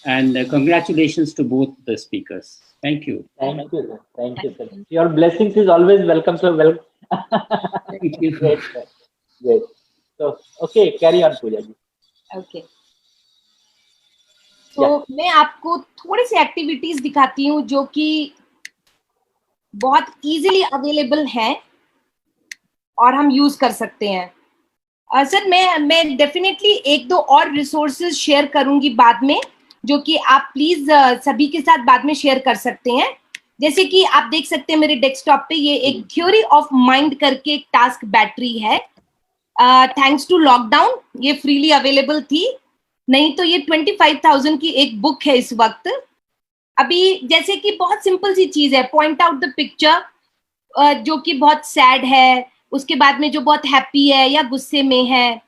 And congratulations to both the speakers. Thank you. Thank you sir. Thank you sir. Your blessings is always welcome sir. Thank you. Great sir. Great. So okay, carry on Pooja ji. Okay. तो मैं आपको थोड़ी सी activities दिखाती हूँ जो कि बहुत easily available हैं और हम यूज कर सकते हैं. सर मैं डेफिनेटली 1-2 और रिसोर्सेज शेयर करूंगी बाद में, जो कि आप प्लीज सभी के साथ बाद में शेयर कर सकते हैं. जैसे कि आप देख सकते हैं मेरे डेस्कटॉप पे ये एक थ्योरी ऑफ माइंड करके एक टास्क बैटरी है. थैंक्स टू लॉकडाउन ये फ्रीली अवेलेबल थी, नहीं तो ये 25,000 की एक बुक है इस वक्त. अभी जैसे कि बहुत सिंपल सी चीज है, पॉइंट आउट द पिक्चर, जो कि बहुत सैड है, उसके बाद में जो बहुत हैप्पी है या गुस्से में है.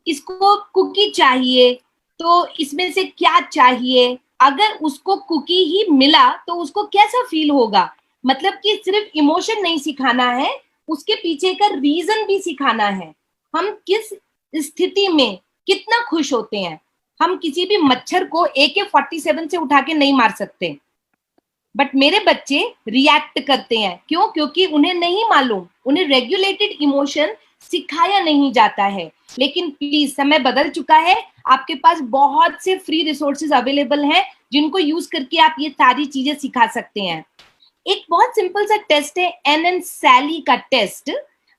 इसको कुकी चाहिए तो इसमें से क्या चाहिए, अगर उसको कुकी ही मिला तो उसको कैसा फील होगा. मतलब कि सिर्फ इमोशन नहीं सिखाना है, उसके पीछे का रीजन भी सिखाना है. हम किस स्थिति में कितना खुश होते हैं. हम किसी भी मच्छर को AK-47 से उठा के नहीं मार सकते, बट मेरे बच्चे रिएक्ट करते हैं. क्यों? क्योंकि उन्हें नहीं मालूम, उन्हें रेगुलेटेड इमोशन सिखाया नहीं जाता है. लेकिन प्लीज समय बदल चुका है, आपके पास बहुत से फ्री रिसोर्सेज अवेलेबल हैं जिनको यूज करके आप ये सारी चीजें सिखा सकते हैं. एक बहुत सिंपल सा टेस्ट है NN सैली का टेस्ट,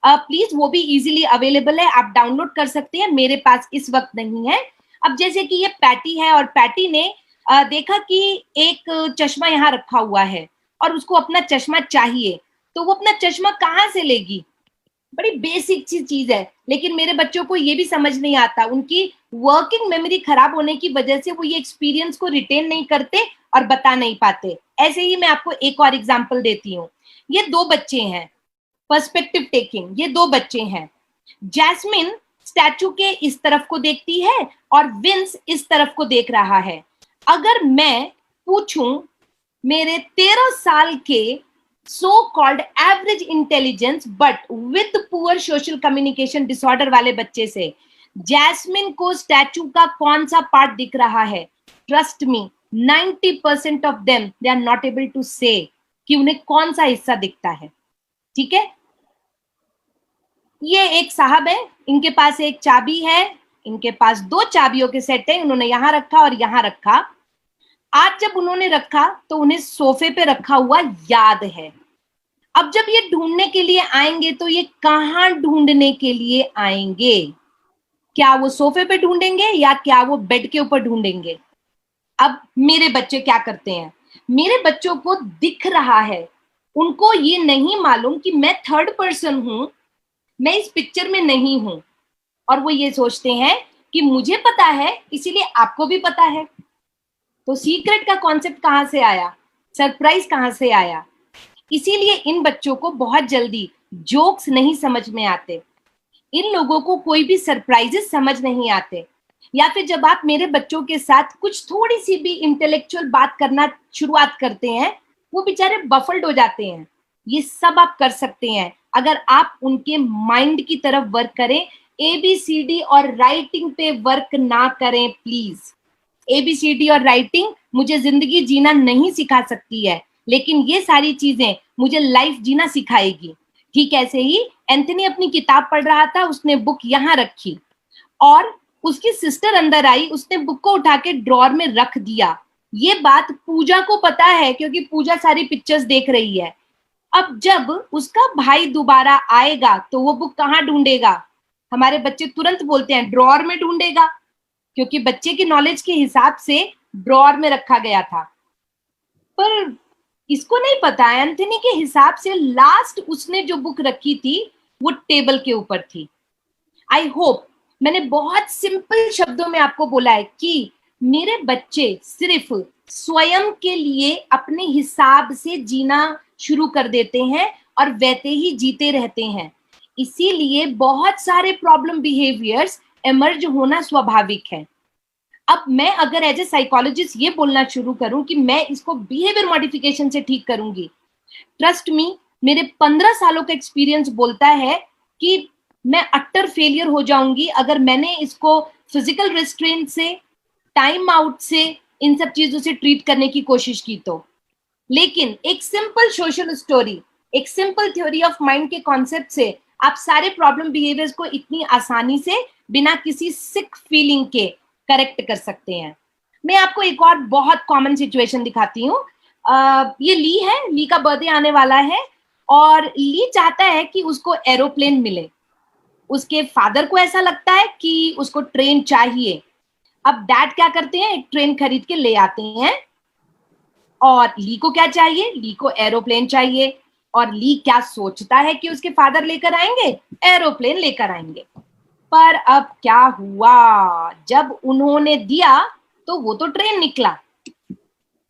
प्लीज वो भी इजीली अवेलेबल है, आप डाउनलोड कर सकते हैं. मेरे पास इस वक्त नहीं है. अब जैसे कि ये पैटी है और पैटी ने देखा कि एक चश्मा यहाँ रखा हुआ है और उसको अपना चश्मा चाहिए, तो वो अपना चश्मा कहाँ से लेगी? बड़ी बेसिक सी चीज है, लेकिन मेरे बच्चों को ये भी समझ नहीं आता। उनकी वर्किंग मेमोरी खराब होने की वजह से वो ये एक्सपीरियंस को रिटेन नहीं करते और बता नहीं पाते। ऐसे ही मैं आपको एक और एग्जांपल देती हूँ। ये 2 बच्चे हैं, पर्सपेक्टिव टेकिंग, ये 2 बच्चे हैं। जैस्मिन स्टैचू के इस तरफ को देखती है और विंस इस तरफ को देख रहा है। अगर मैं पूछूं मेरे 13 साल के so called average intelligence but with poor social communication disorder वाले बच्चे से, जैस्मिन को स्टैचू का कौन सा पार्ट दिख रहा है, trust me 90% of them they are not able to say कि उन्हें कौन सा हिस्सा दिखता है। ठीक है, ये एक साहब है, इनके पास एक चाबी है, इनके पास 2 चाबियों के सेट है, उन्होंने यहां रखा और यहां रखा। आज जब उन्होंने रखा तो उन्हें सोफे पे रखा हुआ याद है। अब जब ये ढूंढने के लिए आएंगे तो ये कहां ढूंढने के लिए आएंगे? क्या वो सोफे पे ढूंढेंगे या क्या वो बेड के ऊपर ढूंढेंगे? अब मेरे बच्चे क्या करते हैं, मेरे बच्चों को दिख रहा है, उनको ये नहीं मालूम कि मैं थर्ड पर्सन हूं, मैं इस पिक्चर में नहीं हूं, और वो ये सोचते हैं कि मुझे पता है इसीलिए आपको भी पता है। तो सीक्रेट का कॉन्सेप्ट कहां से आया, सरप्राइज कहां से आया? इसीलिए इन बच्चों को बहुत जल्दी जोक्स नहीं समझ में आते, इन लोगों को कोई भी सरप्राइजेस समझ नहीं आते। या फिर जब आप मेरे बच्चों के साथ कुछ थोड़ी सी भी इंटेलेक्चुअल बात करना शुरुआत करते हैं, वो बेचारे बफल्ड हो जाते हैं। ये सब आप कर सकते हैं अगर आप उनके माइंड की तरफ वर्क करें। ABCD और राइटिंग पे वर्क ना करें प्लीज। ABCD और राइटिंग मुझे जिंदगी जीना नहीं सिखा सकती है, लेकिन ये सारी चीजें मुझे लाइफ जीना सिखाएगी। ठीक ऐसे ही एंथनी अपनी किताब पढ़ रहा था, उसने बुक यहाँ रखी और उसकी सिस्टर अंदर आई, उसने बुक को उठा के ड्रॉर में रख दिया। ये बात पूजा को पता है क्योंकि पूजा सारी पिक्चर्स देख रही है। अब जब उसका भाई दोबारा आएगा तो वो बुक कहाँ ढूंढेगा? हमारे बच्चे तुरंत बोलते हैं ड्रॉर में ढूंढेगा, क्योंकि बच्चे की नॉलेज के हिसाब से ड्रॉर में रखा गया था। पर इसको नहीं पता, एंथनी के हिसाब से लास्ट उसने जो बुक रखी थी वो टेबल के ऊपर थी। आई होप मैंने बहुत सिंपल शब्दों में आपको बोला है कि मेरे बच्चे सिर्फ स्वयं के लिए अपने हिसाब से जीना शुरू कर देते हैं और वैसे ही जीते रहते हैं। इसीलिए बहुत सारे प्रॉब्लम बिहेवियर्स इमर्ज होना स्वाभाविक है। अब मैं अगर एज ए साइकोलॉजिस्ट ये बोलना शुरू करूं कि मैं इसको बिहेवियर मॉडिफिकेशन से ठीक करूंगी, ट्रस्ट मी मेरे 15 सालों का एक्सपीरियंस बोलता है कि मैं अट्टर फेलियर हो जाऊंगी अगर मैंने इसको फिजिकल रेस्ट्रेंट से, टाइम आउट से, इन सब चीजों से ट्रीट करने की कोशिश की तो। लेकिन एक सिंपल सोशल स्टोरी, एक सिंपल थ्योरी ऑफ माइंड के कॉन्सेप्ट से आप सारे प्रॉब्लम बिहेवियर्स को इतनी आसानी से बिना किसी सिक फीलिंग के करेक्ट कर सकते हैं। मैं आपको एक और बहुत कॉमन सिचुएशन दिखाती हूँ। ये ली है, ली का बर्थडे आने वाला है और ली चाहता है कि उसको एरोप्लेन मिले। उसके फादर को ऐसा लगता है कि उसको ट्रेन चाहिए। अब डैड क्या करते हैं, एक ट्रेन खरीद के ले आते हैं और ली को क्या चाहिए, ली को एरोप्लेन चाहिए। और ली क्या सोचता है कि उसके फादर लेकर आएंगे, एरोप्लेन लेकर आएंगे। पर अब क्या हुआ, जब उन्होंने दिया तो वो तो ट्रेन निकला।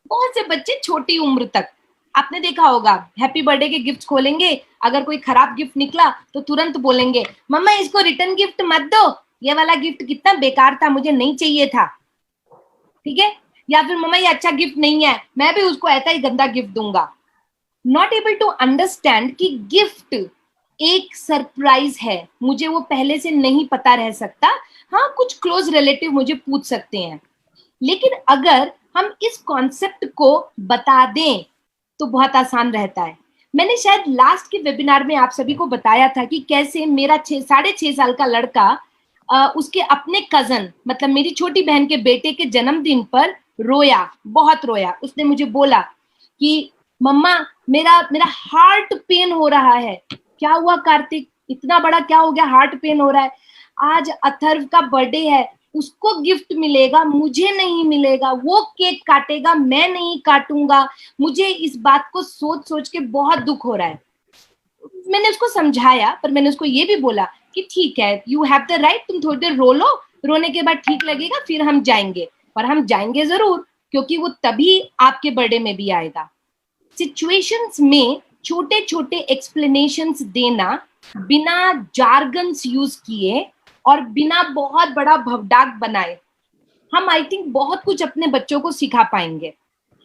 बहुत से बच्चे छोटी उम्र तक आपने देखा होगा, हैप्पी बर्थडे के गिफ्ट खोलेंगे, अगर कोई खराब गिफ्ट निकला तो तुरंत बोलेंगे मम्मा इसको रिटर्न गिफ्ट मत दो, ये वाला गिफ्ट कितना बेकार था, मुझे नहीं चाहिए था। ठीक है, या फिर मम्मा ये अच्छा गिफ्ट नहीं है, मैं भी उसको ऐसा ही गंदा गिफ्ट दूंगा। नॉट एबल टू अंडरस्टैंड कि गिफ्ट एक सरप्राइज है, मुझे वो पहले से नहीं पता रह सकता। हाँ, कुछ क्लोज रिलेटिव मुझे पूछ सकते हैं, लेकिन अगर हम इस कॉन्सेप्ट को बता दें तो बहुत आसान रहता है। मैंने शायद लास्ट के वेबिनार में आप सभी को बताया था कि कैसे मेरा 6.5 साल का लड़का उसके अपने कजन, मतलब मेरी छोटी बहन के बेटे के जन्मदिन पर रोया, बहुत रोया। उसने मुझे बोला कि मम्मा मेरा हार्ट पेन हो रहा है। क्या हुआ कार्तिक, इतना बड़ा क्या हो गया, हार्ट पेन हो रहा है? आज अथर्व का बर्थडे है, उसको गिफ्ट मिलेगा, मुझे नहीं मिलेगा। वो केक काटेगा, मैं नहीं काटूंगा। मुझे इस बात को सोच सोच के बहुत दुख हो रहा है। मैंने उसको समझाया, पर मैंने उसको ये भी बोला कि ठीक है, यू हैव द राइट, तुम थोड़ी देर रो लो, रोने के बाद ठीक लगेगा, फिर हम जाएंगे। पर हम जाएंगे जरूर, क्योंकि वो तभी आपके बर्थडे में भी आएगा। सिचुएशंस में छोटे छोटे एक्सप्लेनेशंस देना, बिना जार्गन्स यूज किए और बिना बहुत बड़ा भवडाक बनाए, हम आई थिंक बहुत कुछ अपने बच्चों को सिखा पाएंगे।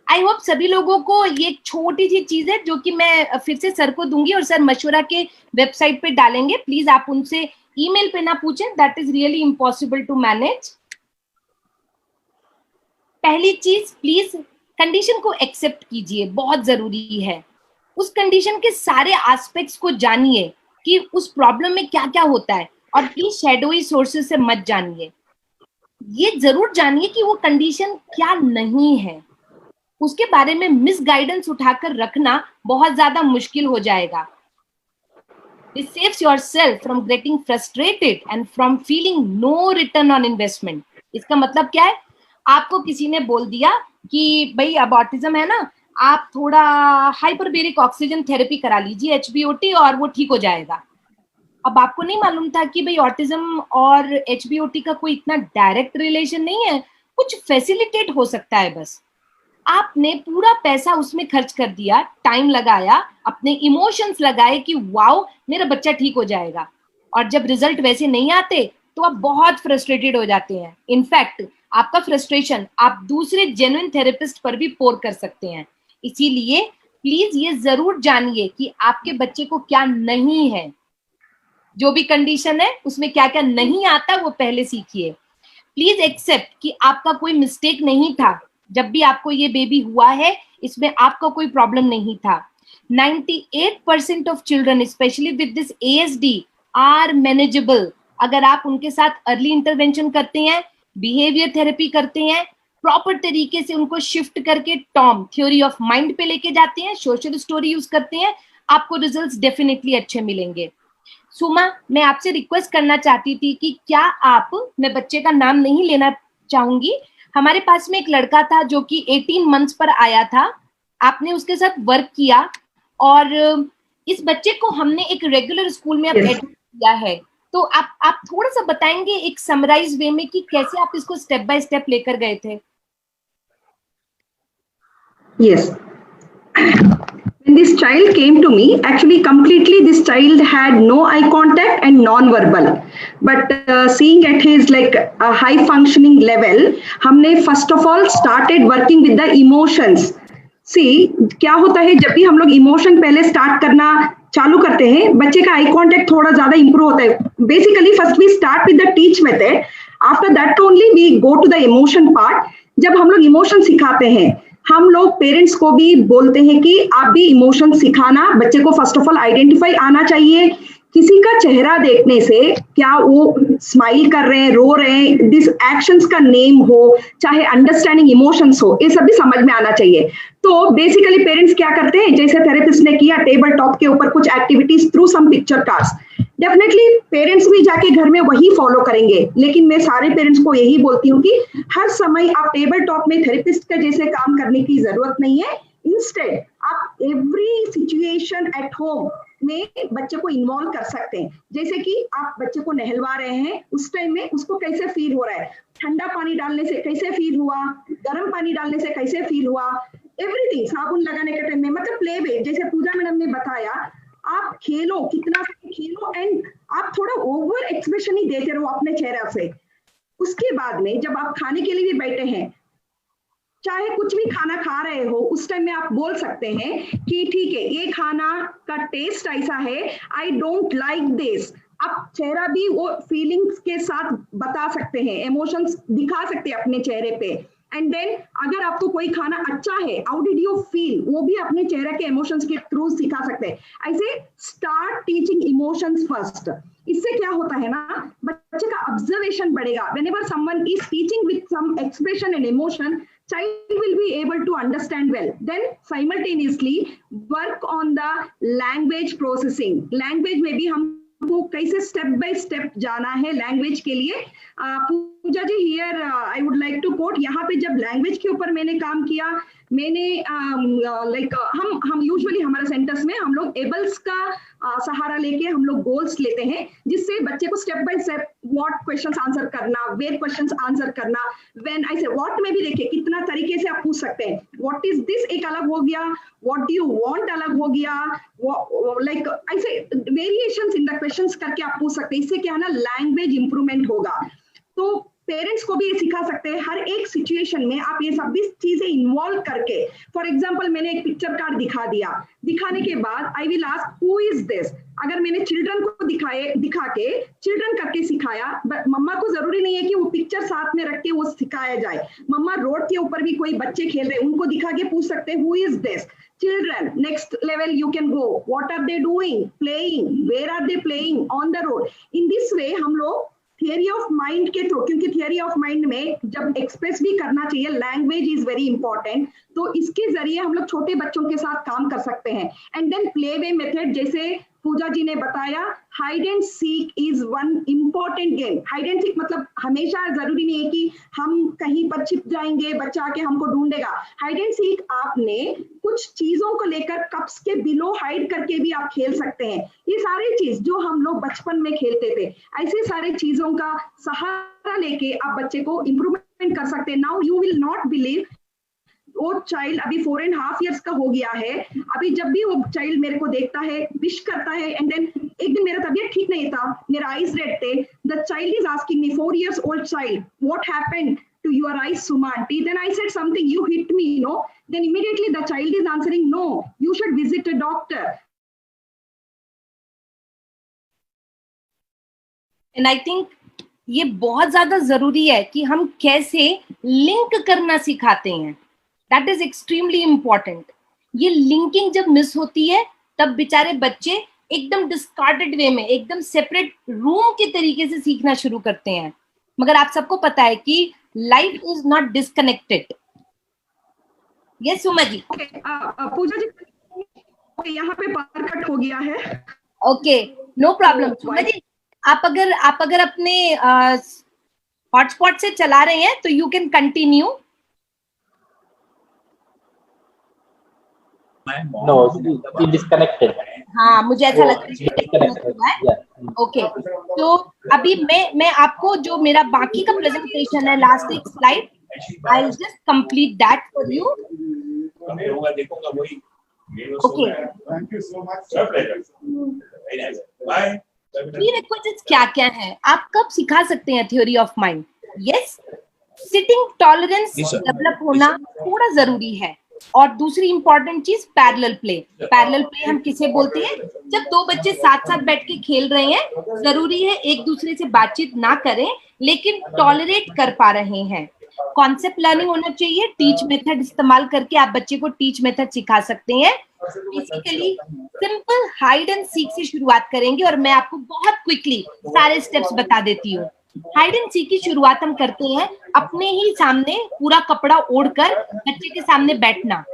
आई होप सभी लोगों को ये छोटी सी चीज है जो कि मैं फिर से सर को दूंगी और सर मशवरा के वेबसाइट पे डालेंगे। प्लीज आप उनसे ईमेल पे ना पूछें, that is really impossible to manage. पहली चीज, प्लीज कंडीशन को एक्सेप्ट कीजिए, बहुत जरूरी है। उस कंडीशन के सारे एस्पेक्ट्स को जानिए कि उस प्रॉब्लम में क्या क्या होता है, और प्लीज शैडोई सोर्सेज से मत जानिए। ये जरूर जानिए कि वो कंडीशन क्या नहीं है। उसके बारे में मिस गाइडेंस उठाकर रखना बहुत ज्यादा मुश्किल हो जाएगा। This saves yourself from getting frustrated and from feeling no return on investment. इसका मतलब क्या है? आपको किसी ने बोल दिया कि भाई अब ऑटिज्म है ना, आप थोड़ा हाइपरबेरिक ऑक्सीजन थेरेपी करा लीजिए, HBOT, और वो ठीक हो जाएगा। अब आपको नहीं मालूम था कि भाई ऑटिज्म और HBOT का कोई इतना डायरेक्ट रिलेशन नहीं है, कुछ फैसिलिटेट हो सकता है बस। आपने पूरा पैसा उसमें खर्च कर दिया, टाइम लगाया, अपने इमोशंस लगाए कि वाओ मेरा बच्चा ठीक हो जाएगा, और जब रिजल्ट वैसे नहीं आते तो आप बहुत फ्रस्ट्रेटेड हो जाते हैं। इनफैक्ट आपका फ्रस्ट्रेशन आप दूसरे जेन्युइन थेरेपिस्ट पर भी पोर कर सकते हैं। इसीलिए प्लीज ये जरूर जानिए कि आपके बच्चे को क्या नहीं है, जो भी कंडीशन है उसमें क्या क्या नहीं आता वो पहले सीखिए। प्लीज एक्सेप्ट कि आपका कोई मिस्टेक नहीं था, जब भी आपको ये बेबी हुआ है इसमें आपका कोई प्रॉब्लम नहीं था। 98% of children specially with this ASD are manageable, अगर आप उनके साथ अर्ली इंटरवेंशन करते हैं, बिहेवियर थेरेपी करते हैं, प्रॉपर तरीके से उनको शिफ्ट करके टॉम थ्योरी ऑफ माइंड पे लेके जाते हैं, सोशल स्टोरी यूज करते हैं, आपको रिजल्ट्स डेफिनेटली अच्छे मिलेंगे। सुमा, मैं आपसे रिक्वेस्ट करना चाहती थी कि क्या आप, मैं बच्चे का नाम नहीं लेना चाहूंगी, हमारे पास में एक लड़का था जो कि 18 मंथ्स पर आया था, आपने उसके साथ वर्क किया और इस बच्चे को हमने एक रेगुलर स्कूल में एडमिट किया है, तो आप थोड़ा सा बताएंगे एक समराइज वे में कि कैसे आप इसको स्टेप बाय स्टेप लेकर गए थे? Yes. When this child came to me, actually completely this child had no eye contact and non-verbal. But seeing at his like a high functioning level, हमने first of all started working with the emotions. See, क्या होता है जब भी हम लोग emotion पहले start करना चालू करते हैं, बच्चे का आई कांटेक्ट थोड़ा ज्यादा इंप्रूव होता है। Basically first we start with the teach method, after that only we go to the emotion part. जब हम लोग इमोशन सिखाते हैं, हम लोग पेरेंट्स को भी बोलते हैं कि आप भी इमोशन सिखाना, बच्चे को फर्स्ट ऑफ ऑल आइडेंटिफाई आना चाहिए। किसी का चेहरा देखने से क्या वो स्माइल कर रहे हैं, रो रहे हैं, दिस एक्शंस का नेम हो, चाहे अंडरस्टैंडिंग इमोशंस हो, ये सभी समझ में आना चाहिए। तो बेसिकली पेरेंट्स क्या करते हैं, जैसे थेरेपिस्ट ने किया, टेबल टॉप के ऊपर कुछ activities through some picture cards, definitely parents भी जाके घर में वही फॉलो करेंगे। लेकिन मैं सारे पेरेंट्स को यही बोलती हूँ कि हर समय आप टेबल टॉप में थेरेपिस्ट के जैसे काम करने की जरूरत नहीं है। इंस्टेड आप एवरी सिचुएशन एट होम में बच्चे को इन्वॉल्व कर सकते हैं। जैसे कि आप बच्चे को नहलवा रहे हैं, उस टाइम में उसको कैसे फील हो रहा है, ठंडा पानी डालने से कैसे फील हुआ, गर्म पानी डालने से कैसे फील हुआ, एवरीथिंग, साबुन लगाने के टाइम में, मतलब प्ले वे, जैसे पूजा मैडम ने बताया, आप खेलो, कितना खेलो, एंड आप थोड़ा ओवर एक्सप्रेशन ही देते रहो अपने चेहरे से। उसके बाद में जब आप खाने के लिए भी बैठे हैं, चाहे कुछ भी खाना खा रहे हो, उस टाइम में आप बोल सकते हैं कि ठीक है, ये खाना का टेस्ट ऐसा है, आई डोंट लाइक दिस। आप चेहरा भी वो फीलिंग्स के साथ बता सकते हैं, इमोशंस दिखा सकते हैं अपने चेहरे पे। एंड देन अगर आपको कोई खाना अच्छा है, हाउ डिड यू फील, वो भी अपने चेहरे के इमोशंस के थ्रू सिखा सकते हैं। ऐसे स्टार्ट टीचिंग इमोशंस फर्स्ट। इससे क्या होता है ना, बच्चे का ऑब्जर्वेशन बढ़ेगा। Whenever someone is teaching with some expression and emotion, child will be able to understand well. Then simultaneously work on the language processing. Language में भी हमको कैसे स्टेप बाय स्टेप जाना है लैंग्वेज के लिए। Pooja ji, here I would like to quote, यहाँ पे जब लैंग्वेज के ऊपर मैंने काम किया, मैंने लाइक हम यूजुअली हमारे सेंटर्स में हम लोग एबल्स का सहारा लेके हम लोग गोल्स लेते हैं, जिससे बच्चे को step by step what questions answer करना, वेयर क्वेश्चंस आंसर करना, व्हेन आई से व्हाट में भी देखिए कितना तरीके से आप पूछ सकते हैं। व्हाट इज दिस एक अलग हो गया, व्हाट डू यू वांट अलग हो गया, लाइक ऐसे वेरिएशंस इन द क्वेश्चंस करके आप पूछ सकते हैं। इससे क्या है ना, लैंग्वेज इंप्रूवमेंट होगा। तो पेरेंट्स को भी ये सिखा सकते हैं, हर एक सिचुएशन में आप ये सब भी चीजें इन्वॉल्व करके। फॉर एग्जांपल मैंने एक पिक्चर कार्ड दिखा दिया, दिखाने के बाद I will ask who is this. अगर मैंने चिल्ड्रन को दिखा के चिल्ड्रन करके सिखाया, मम्मा को जरूरी नहीं है कि वो पिक्चर साथ में रख के वो सिखाया जाए। मम्मा रोड के ऊपर भी कोई बच्चे खेल रहे हैं, उनको दिखा के पूछ सकते हैं who is this. Children, next level you can go. What are they doing? Playing. Where are they playing? On the road. In this way हम लोग थियरी ऑफ माइंड के थ्रू, क्योंकि थियरी ऑफ माइंड में जब express भी करना चाहिए, language is very important, तो इसके जरिए हम लोग छोटे बच्चों के साथ काम कर सकते हैं। And then play way method, जैसे पूजा जी ने बताया, hide and seek is one important game. Hide and seek मतलब हमेशा जरूरी नहीं है कि हम कहीं पर छिप जाएंगे, बच्चा आके हमको ढूंढेगा। हाइड एंड सीक आपने कुछ चीजों को लेकर कप्स के बिलो हाइड करके भी आप खेल सकते हैं। ये सारी चीज जो हम लोग बचपन में खेलते थे, ऐसे सारे चीजों का सहारा लेके आप बच्चे को इंप्रूवमेंट कर सकते हैं। Now you will not believe, वो चाइल्ड अभी 4.5 years का हो गया है, अभी जब भी वो चाइल्ड मेरे को देखता है, विश करता है, एंड देन एक दिन मेरा तबीयत ठीक नहीं था, मेरा आईज रेड थे, the child is asking me, 4 years old child, what happened to your eyes, Suma aunty? Then I said something, you hit me, no? Then immediately the child is answering, no, you should visit a doctor. And I think ये बहुत ज्यादा जरूरी है कि हम कैसे link करना सिखाते हैं। That is extremely important. ये लिंकिंग जब मिस होती है तब बेचारे बच्चे एकदम डिस्कार्डेड वे में, एकदम सेपरेट रूम के तरीके से सीखना शुरू करते हैं। मगर आप सबको पता है कि life is not disconnected. Yes Suma ji. पूजा जी यहाँ पे पावर कट हो गया है। Okay, no problem. Suma ji आप अगर अपने हॉटस्पॉट से चला रहे हैं तो you can continue. No, it disconnected. हाँ, मुझे ऐसा लग रहा है। ओके, तो अभी मैं आपको जो मेरा बाकी का प्रेजेंटेशन है, लास्ट एक slide, I will just complete that for you. Okay, thank you so much, very nice, bye. Prerequisites क्या है, आप कब सिखा सकते हैं theory of mind? Yes, sitting tolerance develop होना थोड़ा जरूरी है। और दूसरी इंपॉर्टेंट चीज पैरेलल प्ले। पैरेलल प्ले हम किसे बोलते हैं? जब दो बच्चे साथ साथ बैठ के खेल रहे हैं, जरूरी है एक दूसरे से बातचीत ना करें लेकिन टॉलरेट कर पा रहे हैं। कॉन्सेप्ट लर्निंग होना चाहिए। टीच मेथड इस्तेमाल करके आप बच्चे को टीच मेथड सिखा सकते हैं। Basically simple hide and seek से शुरुआत करेंगे और मैं आपको बहुत क्विकली सारे स्टेप्स बता देती हूँ। हाइड एंड सीक की शुरुआत हम करते हैं अपने ही सामने पूरा कपड़ा ओढ़कर बच्चे के सामने बैठना,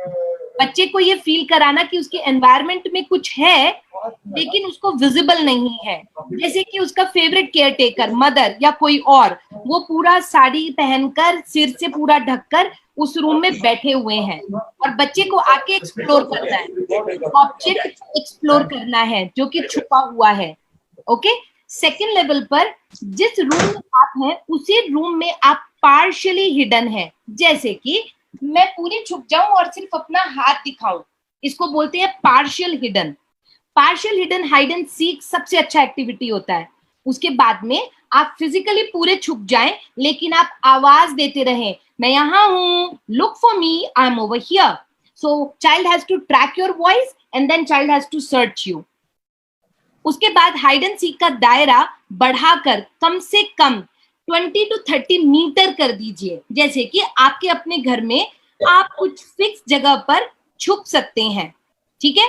बच्चे को ये फील कराना कि उसके एनवायरनमेंट में कुछ है लेकिन उसको विजिबल नहीं है। जैसे कि उसका फेवरेट केयर टेकर मदर या कोई और, वो पूरा साड़ी पहनकर सिर से पूरा ढककर उस रूम में बैठे हुए हैं और बच्चे को आके एक्सप्लोर करना है, ऑब्जेक्ट एक्सप्लोर करना है जो कि छुपा हुआ है। ओके, सेकेंड लेवल पर जिस रूम में आप हैं उसी रूम में आप पार्शियली हिडन है। जैसे कि मैं पूरी छुप जाऊं और सिर्फ अपना हाथ दिखाऊं, इसको बोलते हैं partial hidden. Partial hidden hide and seek सबसे अच्छा एक्टिविटी होता है। उसके बाद में आप फिजिकली पूरे छुप जाएं लेकिन आप आवाज देते रहें, मैं यहाँ हूं, look for me, I am over here. So child has to track your voice and then child has to search you. उसके बाद हाइड एंड सीक का दायरा बढ़ाकर कम से कम 20 to 30 मीटर कर दीजिए। जैसे कि आपके अपने घर में आप कुछ फिक्स जगह पर छुप सकते हैं। ठीक है,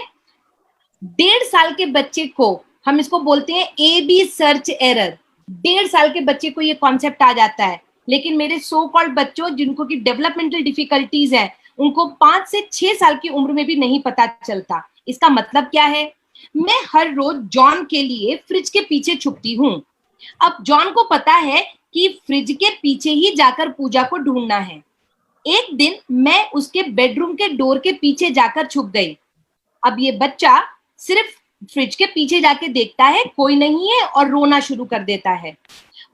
1.5 साल के बच्चे को हम इसको बोलते हैं AB सर्च एरर। 1.5 साल के बच्चे को ये कॉन्सेप्ट आ जाता है, लेकिन मेरे सो कॉल्ड बच्चों जिनको की डेवलपमेंटल डिफिकल्टीज है उनको 5 से 6 साल की उम्र में भी नहीं पता चलता। इसका मतलब क्या है? मैं हर रोज जॉन के लिए फ्रिज के पीछे छुपती हूँ। अब जॉन को पता है कि फ्रिज के पीछे ही जाकर पूजा को ढूंढना है। एक दिन मैं उसके बेडरूम के डोर के पीछे जाकर छुप गई। अब ये बच्चा सिर्फ फ्रिज के पीछे जाके देखता है कोई नहीं है और रोना शुरू कर देता है।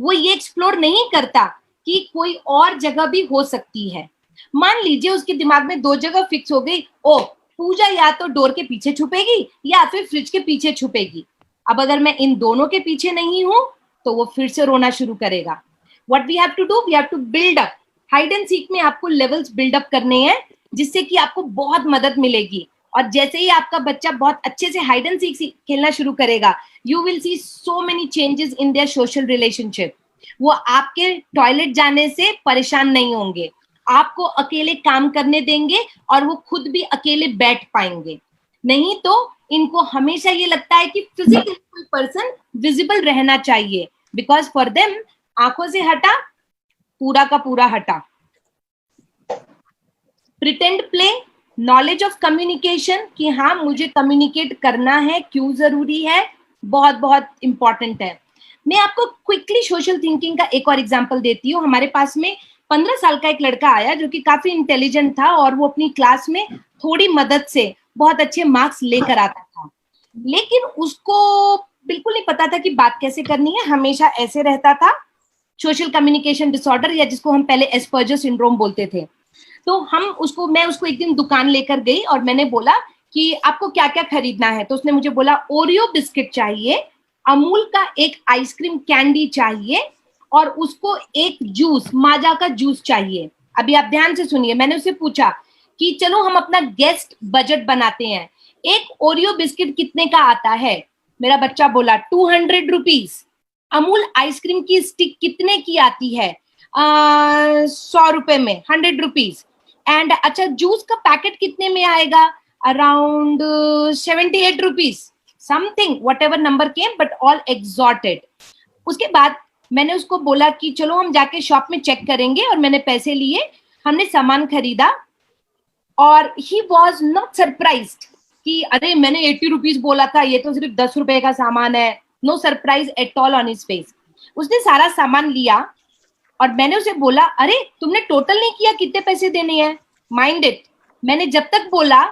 वो ये एक्सप्लोर नहीं करता कि कोई और जगह भी हो सकती है। मान लीजिए उसके दिमाग में 2 जगह फिक्स हो गई, ओ पूजा या तो डोर के पीछे छुपेगी या फिर फ्रिज के पीछे छुपेगी। अब अगर मैं इन दोनों के पीछे नहीं हूं तो वो फिर से रोना शुरू करेगा। What we have to do, we have to build up. Hide and seek में आपको लेवल्स बिल्डअप करने हैं जिससे कि आपको बहुत मदद मिलेगी। और जैसे ही आपका बच्चा बहुत अच्छे से हाइड एंड सीक खेलना शुरू करेगा, you will see so many changes in their social relationship. वो आपके टॉयलेट जाने से परेशान नहीं होंगे, आपको अकेले काम करने देंगे और वो खुद भी अकेले बैठ पाएंगे। नहीं तो इनको हमेशा ये लगता है कि फिजिकल पर्सन विजिबल रहना चाहिए, बिकॉज फॉर देम आंखों से हटा पूरा का पूरा हटा। Pretend play, knowledge of communication, कि हाँ मुझे कम्युनिकेट करना है, क्यों जरूरी है, बहुत बहुत इंपॉर्टेंट है। मैं आपको क्विकली सोशल थिंकिंग का एक और एग्जांपल देती हूँ। हमारे पास में 15 साल का एक लड़का आया जो कि काफी इंटेलिजेंट था और वो अपनी क्लास में थोड़ी मदद से बहुत अच्छे मार्क्स लेकर आता था, लेकिन उसको बिल्कुल नहीं पता था कि बात कैसे करनी है। हमेशा ऐसे रहता था, सोशल कम्युनिकेशन डिसऑर्डर, या जिसको हम पहले एस्पर्जर सिंड्रोम बोलते थे। तो मैं उसको एक दिन दुकान लेकर गई और मैंने बोला कि आपको क्या क्या खरीदना है। तो उसने मुझे बोला ओरियो बिस्किट चाहिए, अमूल का एक आइसक्रीम कैंडी चाहिए और उसको एक जूस, माजा का जूस चाहिए। अभी आप ध्यान से सुनिए, मैंने उससे पूछा कि चलो हम अपना गेस्ट बजट बनाते हैं, एक ओरियो बिस्किट कितने का आता है? मेरा बच्चा बोला 200 रुपीज। अमूल आइसक्रीम की स्टिक कितने की आती है? 100 रुपए में, 100 रुपीज। एंड अच्छा जूस का पैकेट कितने में आएगा? Around 78 rupees, something, whatever number came, but all assorted. उसके बाद मैंने उसको बोला कि चलो हम जाके शॉप में चेक करेंगे, और मैंने पैसे लिए, हमने सामान खरीदा और ही वॉज नॉट सरप्राइज्ड कि अरे मैंने 80 रुपीज बोला था, ये तो सिर्फ 10 रुपए का सामान है। No surprise at all on his face. उसने सारा सामान लिया और मैंने उसे बोला अरे तुमने टोटल नहीं किया कितने पैसे देने हैं? माइंड इट, मैंने जब तक बोला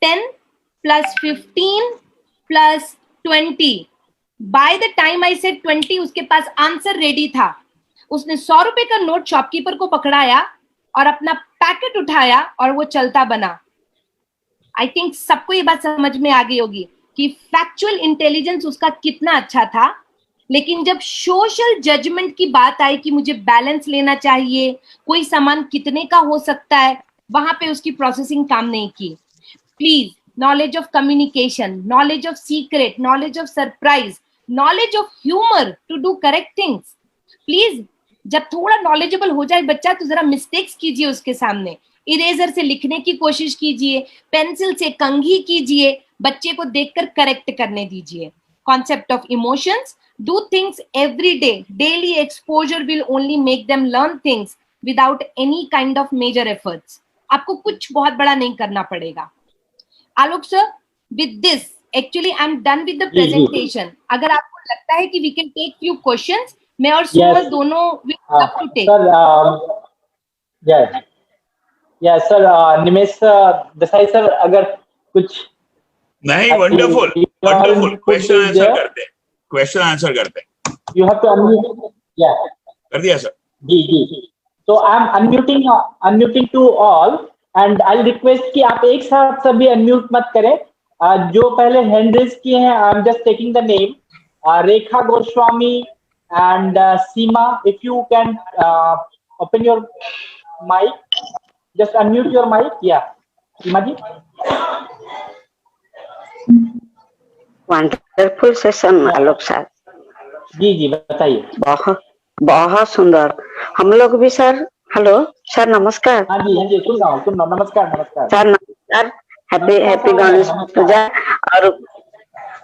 10 + 15 + 20, by the time I said 20 उसके पास आंसर रेडी था। उसने 100 रुपए का नोट शॉपकीपर को पकड़ाया और अपना पैकेट उठाया और वो चलता बना। आई थिंक सबको ये बात समझ में आ गई होगी कि फैक्चुअल इंटेलिजेंस उसका कितना अच्छा था, लेकिन जब सोशल जजमेंट की बात आई कि मुझे बैलेंस लेना चाहिए, कोई सामान कितने का हो सकता है, वहां पे उसकी प्रोसेसिंग काम नहीं की। Please, knowledge of communication, knowledge of secret, knowledge of surprise, knowledge of humour to do correct things. Please, जब थोड़ा नॉलेजेबल हो जाए बच्चा तो जरा मिस्टेक्स कीजिए उसके सामने। इरेजर से लिखने की कोशिश कीजिए, पेंसिल से कंघी कीजिए, बच्चे को देखकर करेक्ट करने दीजिए। Concept of emotions, do things every day. Daily exposure will only make them learn things without any kind of major efforts. आपको कुछ बहुत बड़ा नहीं करना पड़ेगा। आलोक sir, with this actually I'm done with the presentation. अगर आपको लगता है कि we can take few questions, मैं और सुमन दोनों will love to take. Sir, yes sir, Nimesh Desai sir अगर कुछ नहीं, वंडरफुल वंडरफुल, क्वेश्चन आंसर करते हैं। You have to unmute. Yeah. कर दिया सर। जी। So I'm unmuting to all and I'll request कि आप एक साथ सभी unmute मत करें। जो पहले hand raise किए हैं, I'm just taking the name. Rekha Goswami and Seema, if you can open your mic, just unmute your mic. Yeah, Seema ji. Wonderful session Alok sir. जी बताइए। बहुत सुंदर। हम लोग भी सर, हेलो सर, नमस्कार। हाँ जी सुन रहा हूँ, नमस्कार सर, नमस्कार। हैप्पी गणेश पूजा। और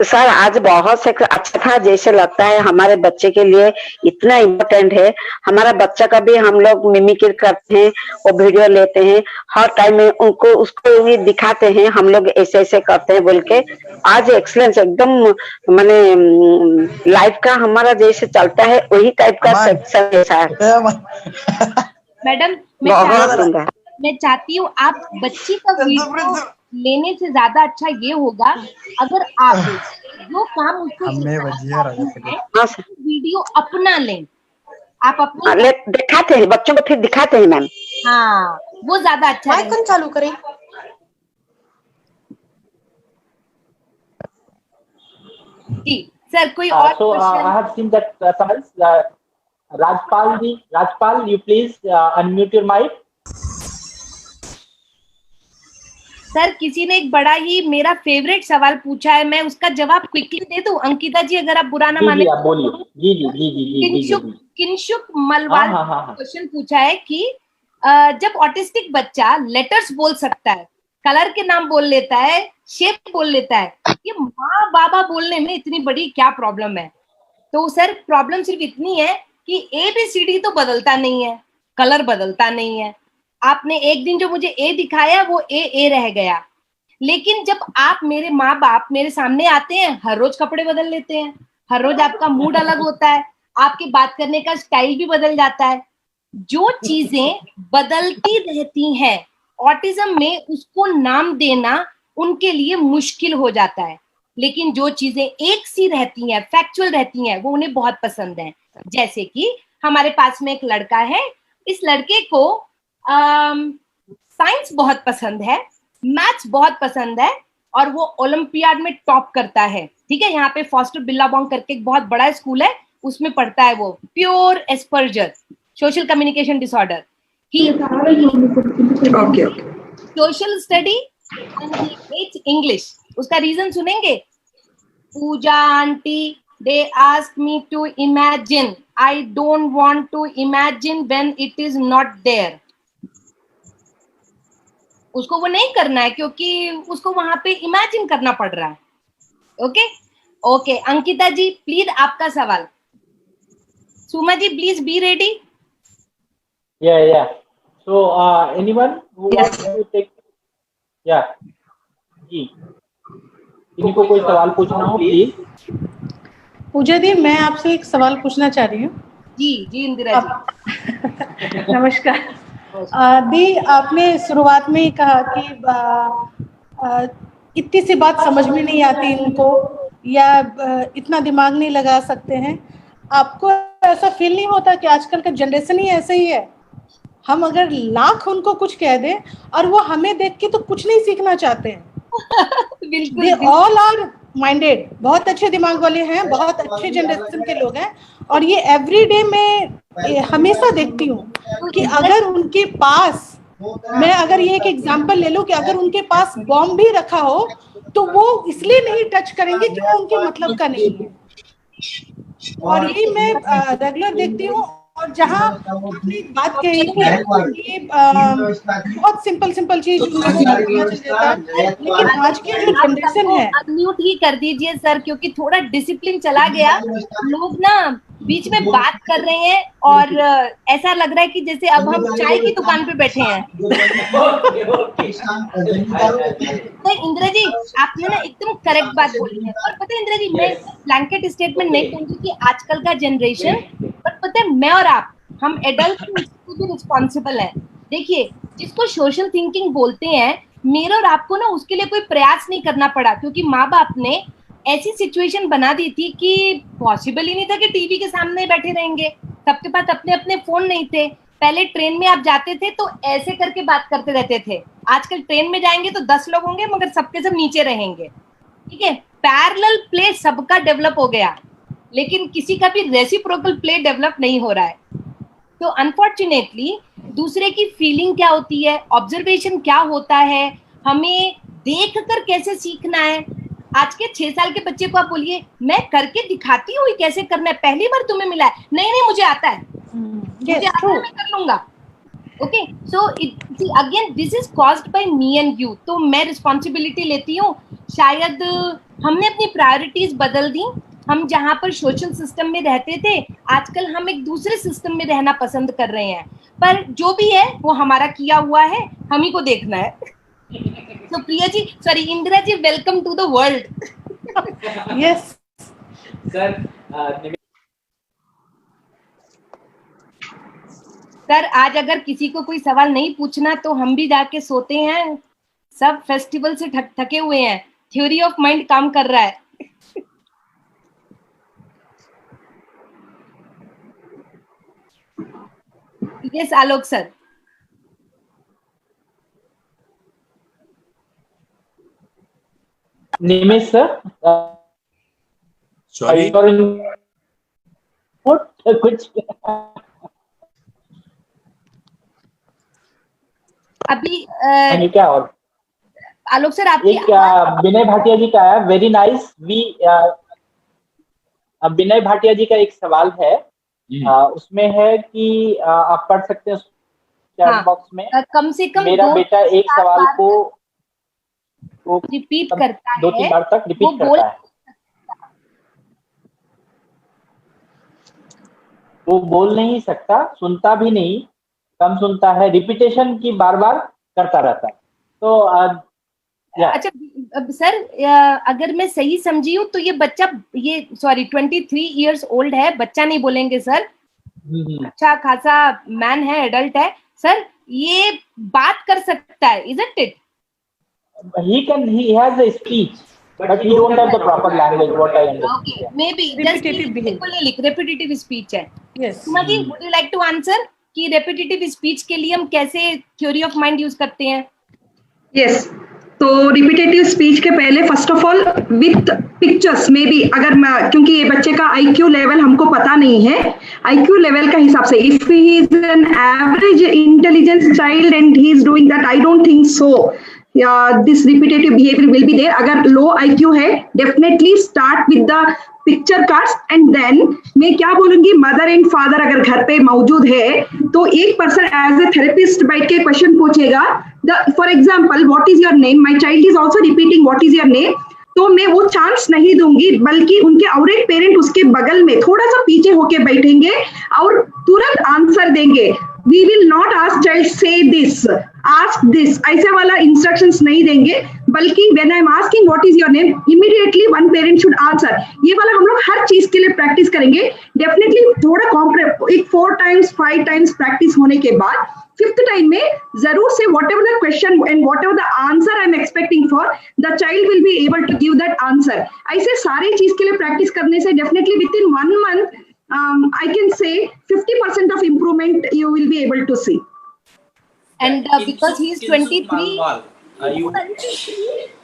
सर आज बहुत से अच्छा था, जैसे लगता है हमारे बच्चे के लिए इतना इम्पोर्टेंट है। हमारा बच्चा का भी हम लोग मिमिक्री करते हैं, वो वीडियो लेते हैं, हर टाइम में उनको उसको भी दिखाते हैं, हम लोग ऐसे ऐसे करते हैं बोल के। आज एक्सलेंस एकदम माने लाइफ का हमारा जैसे चलता है वही टाइप का सेक्शन है सर। मैडम बहुत सुंदर। मैं चाहती हूँ आप बच्ची का वीडियो लेने से ज्यादा अच्छा ये होगा अगर आप जो काम उसको वीडियो अपना लें, आप अपनी दिखाते हैं बच्चों को, फिर दिखाते हैं मैम। हाँ वो ज्यादा अच्छा है। माइक चालू करें। जी सर, कोई और so I have seen that Samal, Rajpal, you please unmute your mic. Sir किसी ने एक बड़ा ही मेरा फेवरेट सवाल पूछा है, मैं उसका जवाब क्विकली दे दूं। अंकिता जी अगर आप बुरा ना माने। आप बोलिए। जी। किंशुक मलवाल क्वेश्चन पूछा है कि जब ऑटिस्टिक बच्चा लेटर्स बोल सकता है, कलर के नाम बोल लेता है, शेप बोल लेता है, ये माँ बाबा बोलने में इतनी बड़ी क्या प्रॉब्लम है? तो सर प्रॉब्लम सिर्फ इतनी है कि ABCD तो बदलता नहीं है, कलर बदलता नहीं है। आपने एक दिन जो मुझे ए दिखाया वो ए रह गया, लेकिन जब आप मेरे माँ बाप मेरे सामने आते हैं, हर रोज कपड़े बदल लेते हैं, हर रोज आपका मूड अलग होता है, आपके बात करने का स्टाइल भी बदल जाता है। जो चीजें बदलती रहती हैं ऑटिज्म में, उसको नाम देना उनके लिए मुश्किल हो जाता है, लेकिन जो चीजें एक सी रहती हैं, फैक्चुअल रहती हैं, वो उन्हें बहुत पसंद है। जैसे कि हमारे पास में एक लड़का है, इस लड़के को साइंस बहुत पसंद है, मैथ्स बहुत पसंद है, और वो ओलंपियाड में टॉप करता है। ठीक है, यहाँ पे फॉस्टर बिल्लाबोंग करके एक बहुत बड़ा स्कूल है, उसमें पढ़ता है वो, pure Asperger, social communication disorder, social study and he hates English. उसका रीजन सुनेंगे? Pooja aunty, they ask me to imagine, I don't want to imagine when it is not there। उसको वो नहीं करना है क्योंकि उसको वहां पे इमेजिन करना पड़ रहा है। ओके, अंकिता जी प्लीज आपका सवाल। Suma ji please be ready. Yeah. So anyone who wants to take? Yeah. जी, इनको कोई सवाल पूछना हो प्लीज। पूजा दी, मैं आपसे एक सवाल पूछना चाह रही हूँ। जी इंदिरा जी। नमस्कार दी, आपने शुरुआत में ही कहा कि इतनी सी बात समझ में नहीं आती इनको, या इतना दिमाग नहीं लगा सकते हैं। आपको ऐसा फील नहीं होता कि आजकल का जनरेशन ही ऐसे ही है? हम अगर लाख उनको कुछ कह दें और वो हमें देख के तो कुछ नहीं सीखना चाहते हैं। बिल्कुल, They all are minded, बहुत अच्छे दिमाग वाले हैं, बहुत अच्छे जनरेशन के लोग हैं, और ये एवरीडे में हमेशा देखती हूँ कि अगर उनके पास, मैं अगर ये एक एग्जांपल ले लूं कि अगर उनके पास बॉम्ब भी रखा हो तो वो इसलिए नहीं टच करेंगे कि वो उनके मतलब का नहीं है। और ये मैं रेगुलर देखती हूँ। और जहाँ आपने बात कही कि बहुत सिंपल चीज, लेकिन आज की जो जनरेशन है। अनम्यूट ही कर दीजिए सर, क्योंकि थोड़ा डिसिप्लिन चला गया, लोग ना बीच में बात कर रहे हैं और ऐसा लग रहा है कि जैसे अब हम चाय की दुकान पे बैठे हैं। तो इंदिरा जी आपने ना एकदम करेक्ट बात बोली है। और पता है इंदिरा जी, मैं ब्लैंकेट स्टेटमेंट नहीं कहूंगी कि आजकल का जनरेशन, पर पता है मैं और आप, हम एडल्ट भी रिस्पॉन्सिबल है। देखिए, जिसको सोशल थिंकिंग बोलते हैं, मेरे और आपको ना उसके लिए कोई प्रयास नहीं करना पड़ा, क्योंकि माँ बाप ने ऐसी सिचुएशन बना दी थी कि पॉसिबल ही नहीं था कि टीवी के सामने बैठे रहेंगे। सबके पास अपने अपने फोन नहीं थे। पहले ट्रेन में आप जाते थे तो ऐसे करके बात करते रहते थे। आजकल ट्रेन में जाएंगे तो 10 लोग होंगे मगर सबके सब नीचे रहेंगे। ठीक है, पैरेलल प्ले सबका डेवलप हो गया, लेकिन किसी का भी रेसिप्रोकल प्ले डेवलप नहीं हो रहा है। तो अनफॉर्चुनेटली दूसरे की फीलिंग क्या होती है, ऑब्जर्वेशन क्या होता है, हमें देख कर कैसे सीखना है। आज के 6 साल के बच्चे को आप बोलिए मैं करके दिखाती हूँ कैसे करना है, पहली बार तुम्हें मिला है, नहीं मुझे आता है, मुझे आता है, मैं कर लूंगा। Okay, so again this is caused by me and you. तो मैं रिस्पॉन्सिबिलिटी लेती हूँ, शायद हमने अपनी प्रायोरिटीज बदल दी। हम जहाँ पर सोशल सिस्टम में रहते थे, आजकल हम एक दूसरे सिस्टम में रहना पसंद कर रहे हैं। पर जो भी है वो हमारा किया हुआ है, हम ही को देखना है। तो Priya ji, sorry Indira ji, welcome to the world. Yes sir, sir आज अगर किसी को कोई सवाल नहीं पूछना तो हम भी जाके सोते हैं, सब फेस्टिवल से थके हुए हैं, थ्योरी ऑफ माइंड काम कर रहा है। यस आलोक सर। निमिष सर, सॉरी कुछ अभी क्या और आलोक सर आपकी एक विनय भाटिया जी का है, वेरी नाइस। विनय भाटिया जी का एक सवाल है, उसमें है कि आप पढ़ सकते हैं चैट बॉक्स में। कम से कम मेरा बेटा एक सवाल को रिपीट करता है, 2-3 बार तक रिपीट करता है। वो बोल नहीं सकता, सुनता भी नहीं, कम सुनता है, रिपीटेशन की बार बार करता रहता है। तो अच्छा सर, अगर मैं सही समझी हूँ तो ये बच्चा, ये सॉरी 23 इयर्स ओल्ड है, बच्चा नहीं बोलेंगे सर, अच्छा खासा मैन है, एडल्ट है सर, ये बात कर सकता है, isn't it? He has a speech, but he don't have the proper language. What I understand. Okay, maybe just repetitive speech है। Yes. सुमा जी, would you like to answer कि repetitive speech के लिए हम कैसे theory of mind use करते हैं? Yes. तो रिपीटेटिव स्पीच के पहले first of all with pictures में भी, अगर मैं, क्योंकि ये बच्चे का आईक्यू लेवल हमको पता नहीं है, आईक्यू लेवल का हिसाब से if he is an average intelligence child and he is doing that, I don't think so this repetitive behaviour will be there. अगर लो आईक्यू है, definitely start with the picture cards and then मैं क्या बोलूंगी, mother and father अगर घर पे मौजूद है तो एक पर्सन एज ए थेरेपिस्ट बैठ के क्वेश्चन पूछेगा, for example what is your name, my child is also repeating what is your name, तो मैं वो चांस नहीं दूंगी, बल्कि उनके और एक पेरेंट उसके बगल में थोड़ा सा पीछे होके बैठेंगे और तुरंत आंसर देंगे। We will not ask child से दिस, आस्क दिस, ऐसे वाला इंस्ट्रक्शंस नहीं देंगे, बल्कि when I am asking what is your name, immediately one parent should answer. ये वाला हम लोग हर चीज के लिए प्रैक्टिस करेंगे। डेफिनेटली थोड़ा एक 4 टाइम्स 5 टाइम्स प्रैक्टिस होने के बाद 5th टाइम में जरूर से whatever the question and whatever the answer I am expecting for, the child will be able to give that answer. ऐसे सारे चीज के लिए प्रैक्टिस करने से definitely within 1 month I can say 50% of improvement you will be able to see. And because he is 23,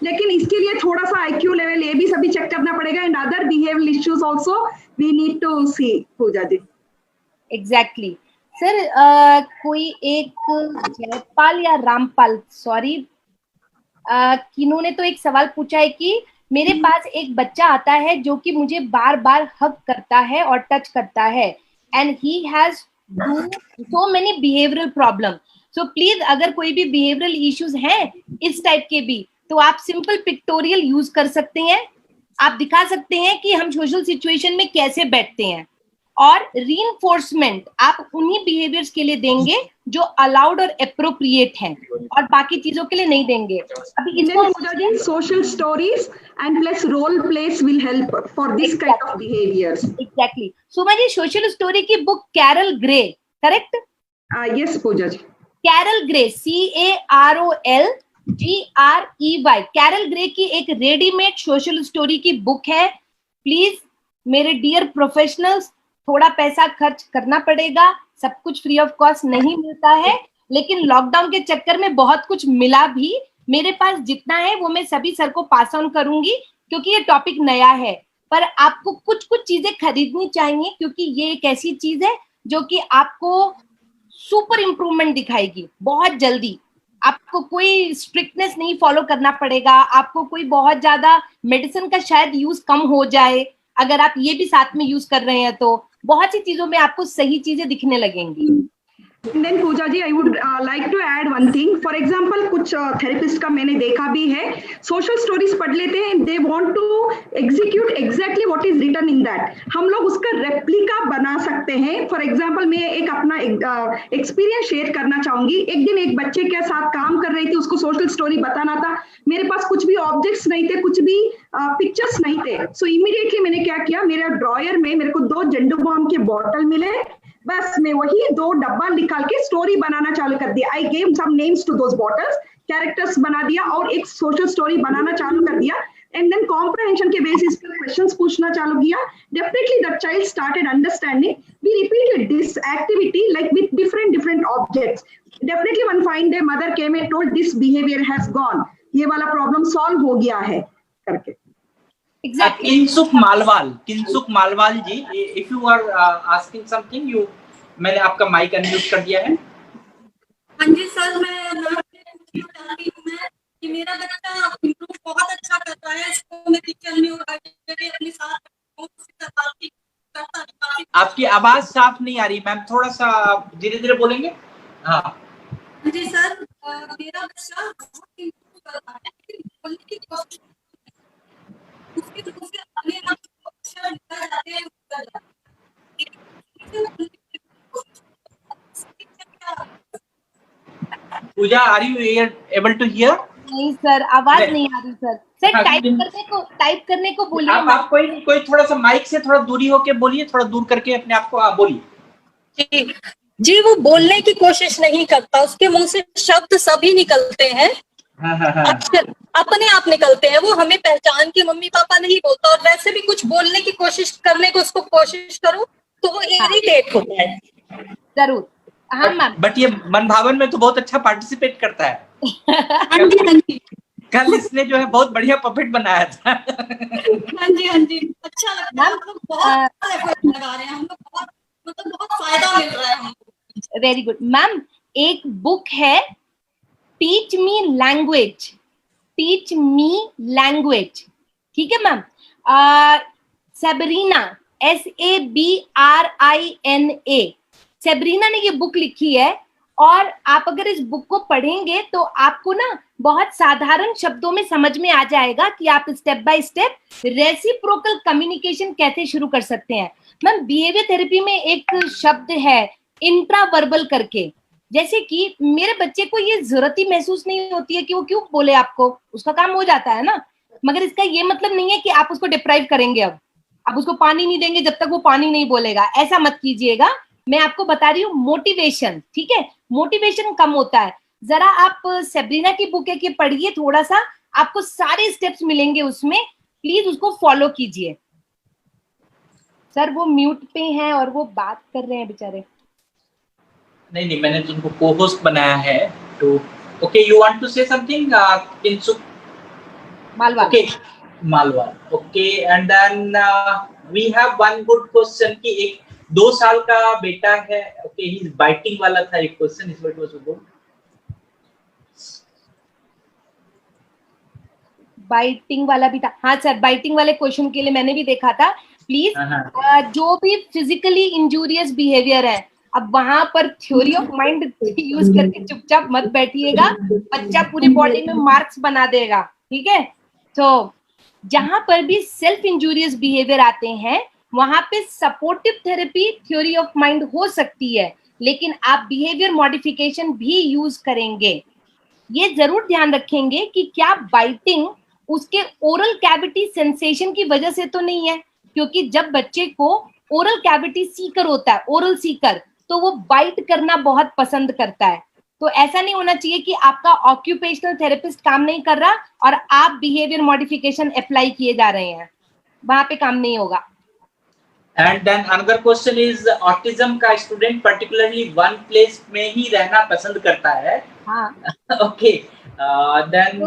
लेकिन इसके लिए थोड़ा सा IQ लेवल ये भी सभी चेक करना पड़ेगा, and other behavioral issues also we need to see, Pooja ji. Exactly. Sir कोई एक जयपाल या रामपाल, सॉरी, किन्होंने तो एक सवाल पूछा है कि मेरे पास एक बच्चा आता है जो कि मुझे बार बार हग करता है और टच करता है, and he has so many behavioural problem. So please अगर कोई भी बिहेवियरल इश्यूज हैं इस टाइप के भी, तो आप सिंपल पिक्टोरियल यूज कर सकते हैं, आप दिखा सकते हैं कि हम सोशल सिचुएशन में कैसे बैठते हैं, और रीइंफोर्समेंट आप उन्हीं बिहेवियर्स के लिए देंगे जो अलाउड और एप्रोप्रिएट हैं, और बाकी चीजों के लिए नहीं देंगे। अभी इसको social stories and plus role plays will help for this kind of behaviours. Exactly. Suma ji, social story की book Carol Grey, correct? Yes Pooja ji. Carol Grey, CAROLGREY, Carol Grey की एक रेडीमेड सोशल स्टोरी की बुक है। प्लीज मेरे dear professionals, थोड़ा पैसा खर्च करना पड़ेगा, सब कुछ फ्री ऑफ कॉस्ट नहीं मिलता है, लेकिन लॉकडाउन के चक्कर में बहुत कुछ मिला भी। मेरे पास जितना है वो मैं सभी सर को पास ऑन करूंगी, क्योंकि ये टॉपिक नया है, पर आपको कुछ कुछ चीजें खरीदनी चाहिए, क्योंकि ये एक ऐसी चीज है जो कि आपको सुपर इंप्रूवमेंट दिखाएगी बहुत जल्दी। आपको कोई स्ट्रिक्टनेस नहीं फॉलो करना पड़ेगा, आपको कोई बहुत ज्यादा मेडिसिन का शायद यूज कम हो जाए, अगर आप ये भी साथ में यूज कर रहे हैं तो बहुत सी चीजों में आपको सही चीजें दिखने लगेंगी। And then Pooja ji, I would like to add one thing. For example, कुछ थेरेपिस्ट का मैंने देखा भी है, सोशल स्टोरीज पढ़ लेते हैं, they want to execute exactly what is written in that. हम लोग उसका रेप्लिका बना सकते हैं। फॉर एग्जाम्पल मैं एक अपना एक्सपीरियंस शेयर करना चाहूंगी। एक दिन एक बच्चे के साथ काम कर रही थी, उसको सोशल स्टोरी बताना था, मेरे पास कुछ भी ऑब्जेक्ट्स नहीं थे, कुछ भी पिक्चर्स नहीं थे। सो इमीडिएटली मैंने क्या किया, मेरे ड्रॉयर में मेरे को 2 जेंडू बॉम के बॉटल मिले, बस मैं वही 2 डब्बा निकाल के स्टोरी बनाना चालू कर दिया। I gave some names to those bottles, characters बना दिया और एक सोशल स्टोरी बनाना चालू कर दिया। एंड देन कॉम्प्रहेंशन के बेसिस पे क्वेश्चंस पूछना चालू किया। Definitely that child started understanding. We repeated this activity like with different objects. Definitely one fine day mother came and told this behaviour has gone, ये वाला प्रॉब्लम सॉल्व हो गया है करके। Exactly. Kinsuk Malwal ji, if you are asking something, you, मैंने आपका mic unmute कर दिया है। हाँ जी सर, मैं चाहती हूँ कि मेरा बच्चा इम्प्रूव बहुत अच्छा कर रहा है, इसको मैं टीचर में अपने साथ आपकी आवाज साफ नहीं आ रही मैम, थोड़ा सा धीरे धीरे बोलेंगे। हाँ जी सर, मेरा बच्चा बहुत इम्प्रूव कर रहा है, लेकिन बोलने की कोशिश उसके अपने आप को अच्छा निकल जाते हैं। Pooja, are you able to hear? नहीं सर, आवाज नहीं आ रही सर। सर हाँ, टाइप करने को बोलिए। आप कोई थोड़ा सा माइक से थोड़ा दूरी होके बोलिए, थोड़ा दूर करके अपने आप को बोलिए। जी, वो बोलने की कोशिश नहीं करता, उसके मुंह से शब्द सभी निकलते हैं। अक्षर अपने आप निकलते हैं, वो हमें पहचान के मम्मी पापा नहीं बोलता। और वैसे भी कुछ बोलने की कोशिश करने को उसको कोशिश करो तो वो इरिटेट होता है। जरूर, हाँ मैम। बट ये मनभावन में तो बहुत अच्छा पार्टिसिपेट करता है। हाँ जी, कल इसने जो है बहुत बढ़िया पपेट बनाया था। हाँ जी, अच्छा लगता है। हम लोग बहुत एफर्ट लगा रहे हैं, हम लोग बहुत, मतलब बहुत फायदा मिल रहा है हमको। Very good ma'am. एक बुक है टीच मी लैंग्वेज, ठीक है मैम। सेब्रीना, SABRINA, सेब्रीना ने ये बुक लिखी है। और आप अगर इस बुक को पढ़ेंगे तो आपको ना बहुत साधारण शब्दों में समझ में आ जाएगा कि आप step by step reciprocal communication कैसे शुरू कर सकते हैं। मैम, बिहेवियर थेरेपी में एक शब्द है इंट्रावर्बल करके। जैसे कि मेरे बच्चे को ये जरूरत ही महसूस नहीं होती है कि वो क्यों बोले आपको, उसका काम हो जाता है ना। मगर इसका ये मतलब नहीं है कि आप उसको डिप्राइव करेंगे। अब आप उसको पानी नहीं देंगे जब तक वो पानी नहीं बोलेगा, ऐसा मत कीजिएगा। मैं आपको बता रही हूँ मोटिवेशन, ठीक है, मोटिवेशन कम होता है। जरा आप सेब्रीना की बुक है कि पढ़िए थोड़ा सा, आपको सारे स्टेप्स मिलेंगे उसमें, प्लीज उसको फॉलो कीजिए। सर वो म्यूट पे हैं और वो बात कर रहे हैं बेचारे। नहीं, मैंने तुमको को-होस्ट बनाया है। तो okay, you want to say something? Kinsuk Malwal. Okay, Malwal, okay. And then we have one good question कि एक 2 साल का बेटा है, ओके, ही इज बाइटिंग वाला था एक क्वेश्चन, इस वाज गुड। बाइटिंग वाला भी था। हाँ सर, बाइटिंग वाले क्वेश्चन के लिए मैंने भी देखा था। प्लीज जो भी फिजिकली इंजूरियस बिहेवियर है, अब वहां पर थ्योरी ऑफ माइंड यूज करके चुपचाप मत बैठिएगा, बच्चा पूरी बॉडी में मार्क्स बना देगा, ठीक है। तो जहां पर भी सेल्फ इंजूरियस बिहेवियर आते हैं वहां पे supportive therapy theory of mind हो सकती है, लेकिन आप बिहेवियर मॉडिफिकेशन भी यूज करेंगे। ये जरूर ध्यान रखेंगे कि क्या बाइटिंग उसके ओरल कैविटी सेंसेशन की वजह से तो नहीं है, क्योंकि जब बच्चे को ओरल कैविटी सीकर होता है, ओरल सीकर, तो वो बाइट करना बहुत पसंद करता है। तो ऐसा नहीं होना चाहिए कि आपका ऑक्यूपेशनल थेरेपिस्ट काम नहीं कर रहा और आप बिहेवियर मॉडिफिकेशन अप्लाई किए जा रहे हैं, वहां पे काम नहीं होगा। And then another question is autism का स्टूडेंट पर्टिकुलरली वन प्लेस में ही रहना पसंद करता है। हाँ ओके, देन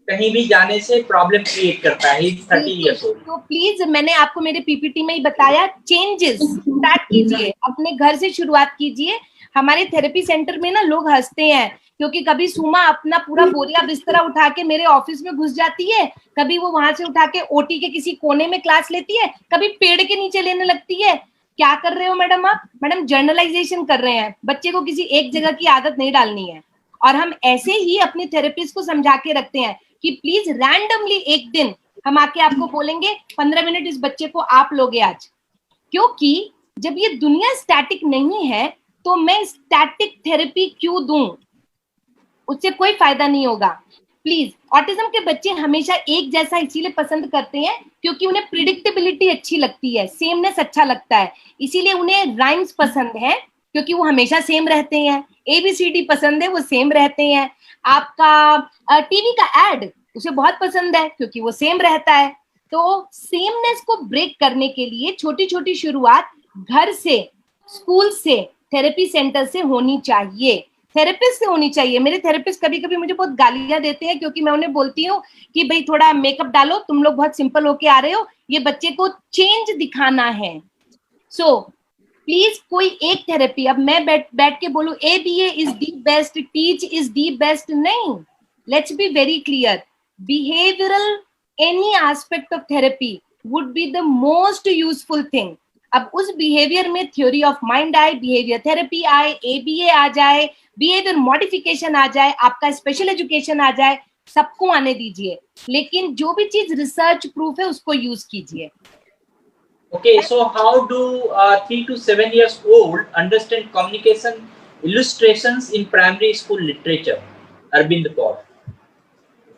कहीं भी जाने से प्रॉब्लम क्रिएट करता है। 30 इयर्स ओल्ड। तो प्लीज, मैंने आपको मेरे पीपीटी में ही बताया, चेंजेस स्टार्ट कीजिए, अपने घर से शुरुआत कीजिए। हमारे थेरेपी सेंटर में ना लोग हंसते हैं क्योंकि कभी सुमा अपना पूरा बोरिया बिस्तरा उठा के मेरे ऑफिस में घुस जाती है, कभी वो वहां से उठा के ओटी के किसी कोने में क्लास लेती है, कभी पेड़ के नीचे लेने लगती है। क्या कर रहे हो मैडम आप? मैडम जर्नलाइजेशन कर रहे हैं, बच्चे को किसी एक जगह की आदत नहीं डालनी है। और हम ऐसे ही अपने थेरेपिस्ट को समझा के रखते हैं कि प्लीज रैंडमली एक दिन हम आके आपको बोलेंगे 15 मिनट इस बच्चे को आप लोगे आज, क्योंकि जब ये दुनिया स्टैटिक नहीं है तो मैं स्टैटिक थेरेपी क्यों दूं, उससे कोई फायदा नहीं होगा। प्लीज, ऑटिज्म के बच्चे हमेशा एक जैसा इसीलिए पसंद करते हैं क्योंकि उन्हें प्रिडिक्टेबिलिटी अच्छी लगती है, सेमनेस अच्छा लगता है, इसीलिए उन्हें राइम्स पसंद है क्योंकि वो हमेशा सेम रहते हैं, ABCD पसंद है, वो सेम रहते हैं, आपका टीवी का एड उसे बहुत पसंद है क्योंकि वो सेम रहता है। तो सेमनेस को ब्रेक करने के लिए छोटी छोटी शुरुआत घर से, स्कूल से, थेरेपी सेंटर से होनी चाहिए, थेरेपिस्ट से होनी चाहिए। मेरे थेरेपिस्ट कभी कभी मुझे बहुत गालियां देते हैं क्योंकि मैं उन्हें बोलती हूँ कि भाई थोड़ा मेकअप डालो, तुम लोग बहुत सिंपल होके आ रहे हो, ये बच्चे को चेंज दिखाना है। सो प्लीज कोई एक थेरेपी, अब मैं बैठ के बोलूं ABA is the best, teach is the best, नहीं। Let's be very clear, behavioural any aspect of therapy would be the most useful thing. अब उस बिहेवियर में थ्योरी ऑफ माइंड आए, बिहेवियर थेरेपी आए, ABA आ जाए, बिहेवियर मॉडिफिकेशन आ जाए, आपका स्पेशल एजुकेशन आ जाए, सबको आने दीजिए, लेकिन जो भी चीज रिसर्च प्रूफ है उसको यूज कीजिए। Okay, so how do 3 to 7 years old understand communication illustrations in primary school literature? Arvind Kaur.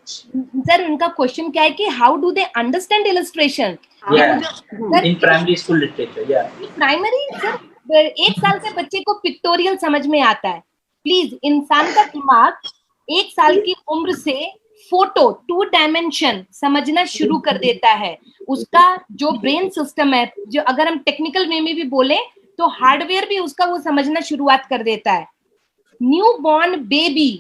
Sir उनका क्वेश्चन क्या है कि how do they understand illustration in primary school literature? Yeah. Primary sir 1 साल के बच्चे को pictorial समझ में आता है। प्लीज, इंसान का दिमाग 1 साल की उम्र से फोटो 2 डायमेंशन समझना शुरू कर देता है। उसका जो ब्रेन सिस्टम है, जो अगर हम टेक्निकल वे में भी बोले तो हार्डवेयर भी उसका वो समझना शुरुआत कर देता है। न्यू बॉर्न बेबी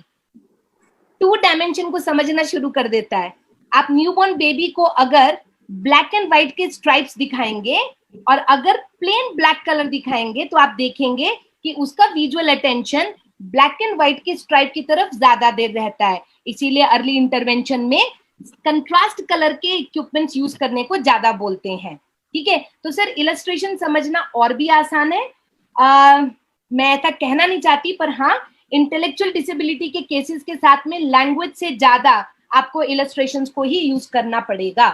2 डायमेंशन को समझना शुरू कर देता है। आप न्यू बॉर्न बेबी को अगर ब्लैक एंड व्हाइट के स्ट्राइप्स दिखाएंगे और अगर प्लेन ब्लैक कलर दिखाएंगे तो आप देखेंगे कि उसका visual attention black and white के स्ट्राइप की तरफ ज्यादा देर रहता है। इसीलिए अर्ली इंटरवेंशन में कंट्रास्ट कलर के इक्विपमेंट्स यूज करने को ज्यादा बोलते हैं। ठीक है, तो सर इलस्ट्रेशन समझना और भी आसान है। मैं ऐसा कहना नहीं चाहती, पर हाँ इंटेलेक्चुअल डिसेबिलिटी के केसेस के साथ में लैंग्वेज से ज्यादा आपको इलस्ट्रेशंस को ही यूज करना पड़ेगा।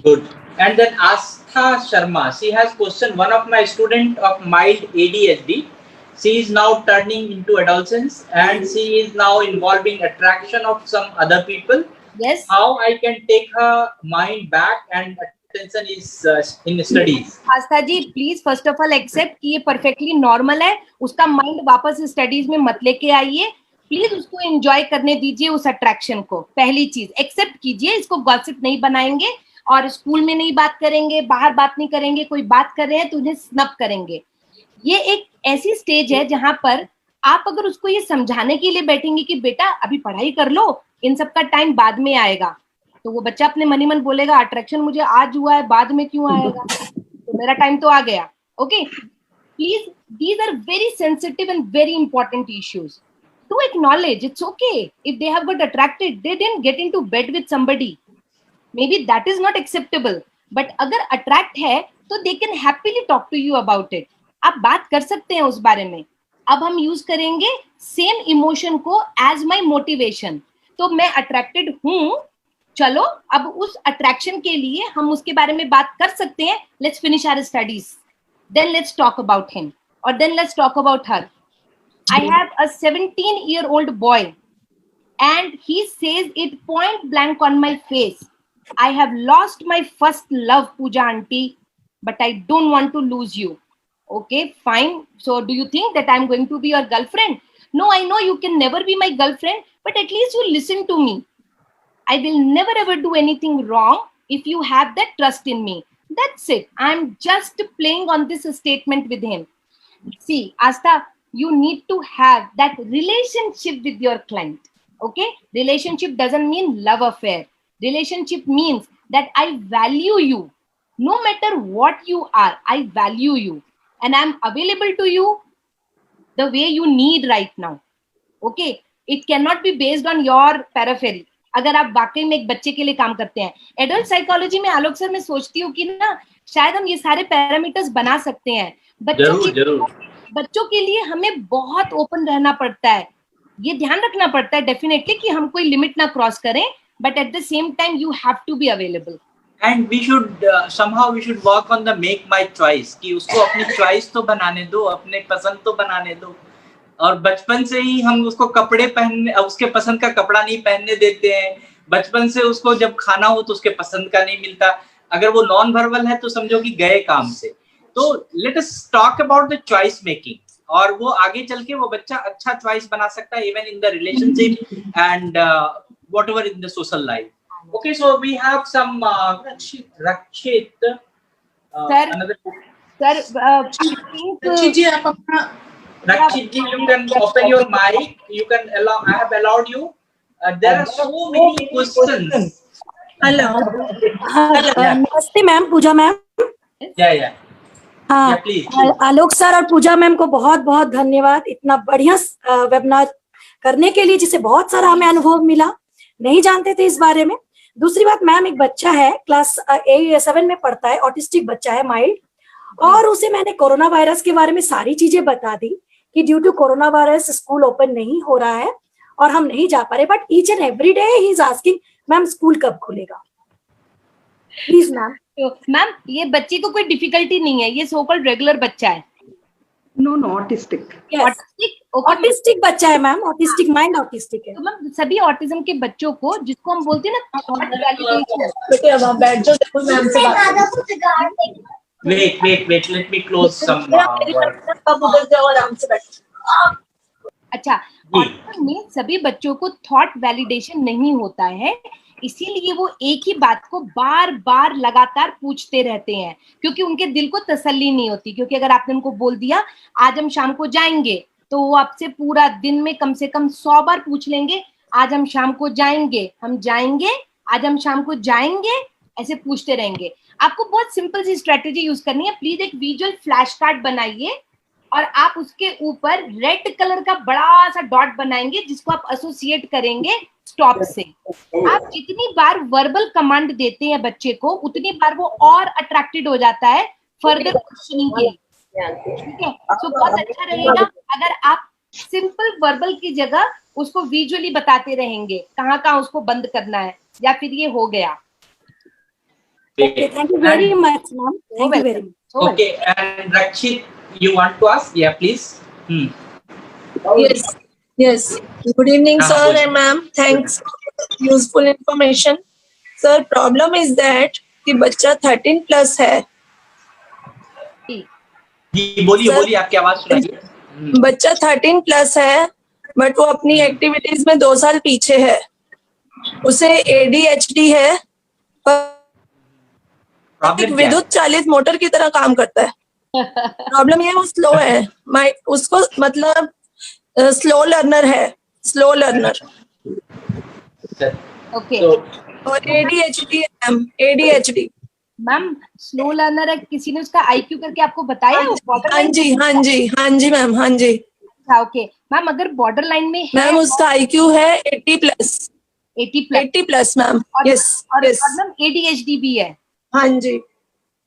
Good. And then Astha Sharma, she has question, one of my student of mild ADHD, she is now turning into adolescence and she is now involving attraction of some other people. Yes. How I can take her mind back and attention is in studies? Aastha ji please first of all accept कि ये perfectly normal है, उसका mind वापस studies में मत लेके आइए, please उसको एंजॉय करने दीजिए उस अट्रैक्शन को। पहली चीज एक्सेप्ट कीजिए, इसको गॉसिप नहीं बनाएंगे और स्कूल में नहीं बात करेंगे, बाहर बात नहीं करेंगे, कोई बात कर रहे हैं तो उन्हें स्नप करेंगे। ये एक ऐसी स्टेज है जहां पर आप अगर उसको ये समझाने के लिए बैठेंगे कि बेटा अभी पढ़ाई कर लो, इन सब का टाइम बाद में आएगा, तो वो बच्चा अपने मन ही मन बोलेगा अट्रैक्शन मुझे आज हुआ है, बाद में क्यों आएगा, तो मेरा टाइम तो आ गया। Okay, please these are very sensitive and very important issues to acknowledge. It's okay if they have got attracted, they didn't get into bed with somebody, maybe that is not acceptable, but अगर attract है तो they can happily talk to you about it, आप बात कर सकते हैं उस बारे में। अब हम यूज करेंगे सेम इमोशन को एज माई मोटिवेशन, तो मैं अट्रैक्टेड हूं, चलो अब उस अट्रैक्शन के लिए हम उसके बारे में बात कर सकते हैं, let's finish our studies, then let's talk about him और then let's talk about her. I have a 17-year-old boy and he says it point blank on my face, I have lost my first love, Pooja auntie, but I don't want to lose you. Okay, fine. So do you think that I'm going to be your girlfriend? No, I know you can never be my girlfriend, but at least you listen to me. I will never ever do anything wrong if you have that trust in me. That's it. I'm just playing on this statement with him. See, Astha, you need to have that relationship with your client. Okay? Relationship doesn't mean love affair. Relationship means that I value you. No matter what you are, I value you. And I'm available to you the way you need right now. Okay? It cannot be based on your periphery. अगर आप वाकई में एक बच्चे के लिए काम करते हैं, एडल्ट साइकोलॉजी में आलोक सर मैं सोचती हूँ कि ना शायद हम ये सारे पैरामीटर्स बना सकते हैं। बच्चों के लिए हमें बहुत ओपन रहना पड़ता है, ये ध्यान रखना पड़ता है डेफिनेटली कि हम कोई लिमिट ना क्रॉस करें, but at the same time you have to be available. And we should somehow we should work on the make my choice, कि उसको अपनी choice तो बनाने दो, अपने पसंद तो बनाने दो, और बचपन से ही हम उसको कपड़े पहनने, उसके पसंद का कपड़ा नहीं पहनने देते हैं। बचपन से उसको जब खाना हो तो उसके पसंद का नहीं मिलता। अगर वो नॉन वर्बल है तो समझो कि गए काम से। तो let us talk about the choice making, और वो आगे चल के वो बच्चा अच्छा चॉइस बना सकता है even in the relationship and whatever in the social life. Okay, so we have some Rakshit. Rakshit ji, आप अपना Rakshit ji, you can open your mic. You can allow. I have allowed you. There are so many questions. Hello. Yeah. नमस्ते ma'am, पूजा ma'am. Yeah. हाँ, आलोक sir और पूजा ma'am को बहुत बहुत धन्यवाद इतना बढ़िया वेबिनार करने के लिए, जिसे बहुत सारा हमें अनुभव मिला, नहीं जानते थे इस बारे में। दूसरी बात मैम, एक बच्चा है क्लास 7 में पढ़ता है, ऑटिस्टिक बच्चा है माइल्ड, और उसे मैंने कोरोना वायरस के बारे में सारी चीजें बता दी कि due to corona virus school open नहीं हो रहा है और हम नहीं जा पा रहे, but each and every day he is asking ma'am school कब खुलेगा, प्लीज मैम। मैम ये बच्चे को कोई डिफिकल्टी नहीं है, ये सो कॉल्ड रेगुलर बच्चा है। No autistic. ऑटिस्टिक बच्चा है मैम, ऑटिस्टिक माइंड ऑटिस्टिक है। तो मैम सभी ऑटिज्म के बच्चों को, जिसको हम बोलते हैं ना थॉट वैलिडेशन, बेटे अब आप बैठ जाओ, देखो मैम से बात। Wait. Let me close some. अच्छा, ऑटिज्म में सभी बच्चों को थॉट वैलिडेशन नहीं होता है, इसीलिए वो एक ही बात को बार बार लगातार पूछते रहते हैं, क्योंकि उनके दिल को तसल्ली नहीं होती। क्योंकि अगर आपने उनको बोल दिया आज हम शाम को जाएंगे, तो वो आपसे पूरा दिन में कम से कम 100 बार पूछ लेंगे, आज हम शाम को जाएंगे, हम जाएंगे, आज हम शाम को जाएंगे, ऐसे पूछते रहेंगे। आपको बहुत सिंपल सी स्ट्रेटेजी यूज करनी है। प्लीज एक विजुअल फ्लैश कार्ड बनाइए और आप उसके ऊपर रेड कलर का बड़ा सा डॉट बनाएंगे, जिसको आप एसोसिएट करेंगे स्टॉप से। आप जितनी बार वर्बल कमांड देते हैं बच्चे को, उतनी बार वो और अट्रैक्टेड हो जाता है फर्दर क्वेश्चनिंग के लिए। ठीक है, तो बहुत अच्छा रहेगा अगर आप सिंपल वर्बल की जगह उसको विजुअली बताते रहेंगे कहाँ कहाँ उसको बंद करना है, या फिर ये हो गया। Okay, thank you very much, ma'am. Thank you very much. Okay, and Rakshit, you want to ask? Yeah, please. Yes. Good evening, sir and ma'am. Thanks for useful information. Sir, problem is that कि बच्चा 13 plus है। जी बोलिए, आपकी आवाज सुनाइए। बच्चा 13 plus है, but वो अपनी एक्टिविटीज में 2 साल पीछे है। उसे ADHD है, एक विद्युत चालित मोटर की तरह काम करता है। प्रॉब्लम ये वो स्लो है, उसको मतलब स्लो लर्नर है, स्लो लर्नर। ओके, और ADHD मैम स्लो लर्नर है, किसी ने उसका IQ करके आपको बताया? हाँ जी मैम, हाँ जी। अच्छा, ओके मैम, अगर बॉर्डर लाइन में है मैम उसका IQ है 80 plus ma'am. Yes ma'am ADHD भी है। हाँ जी।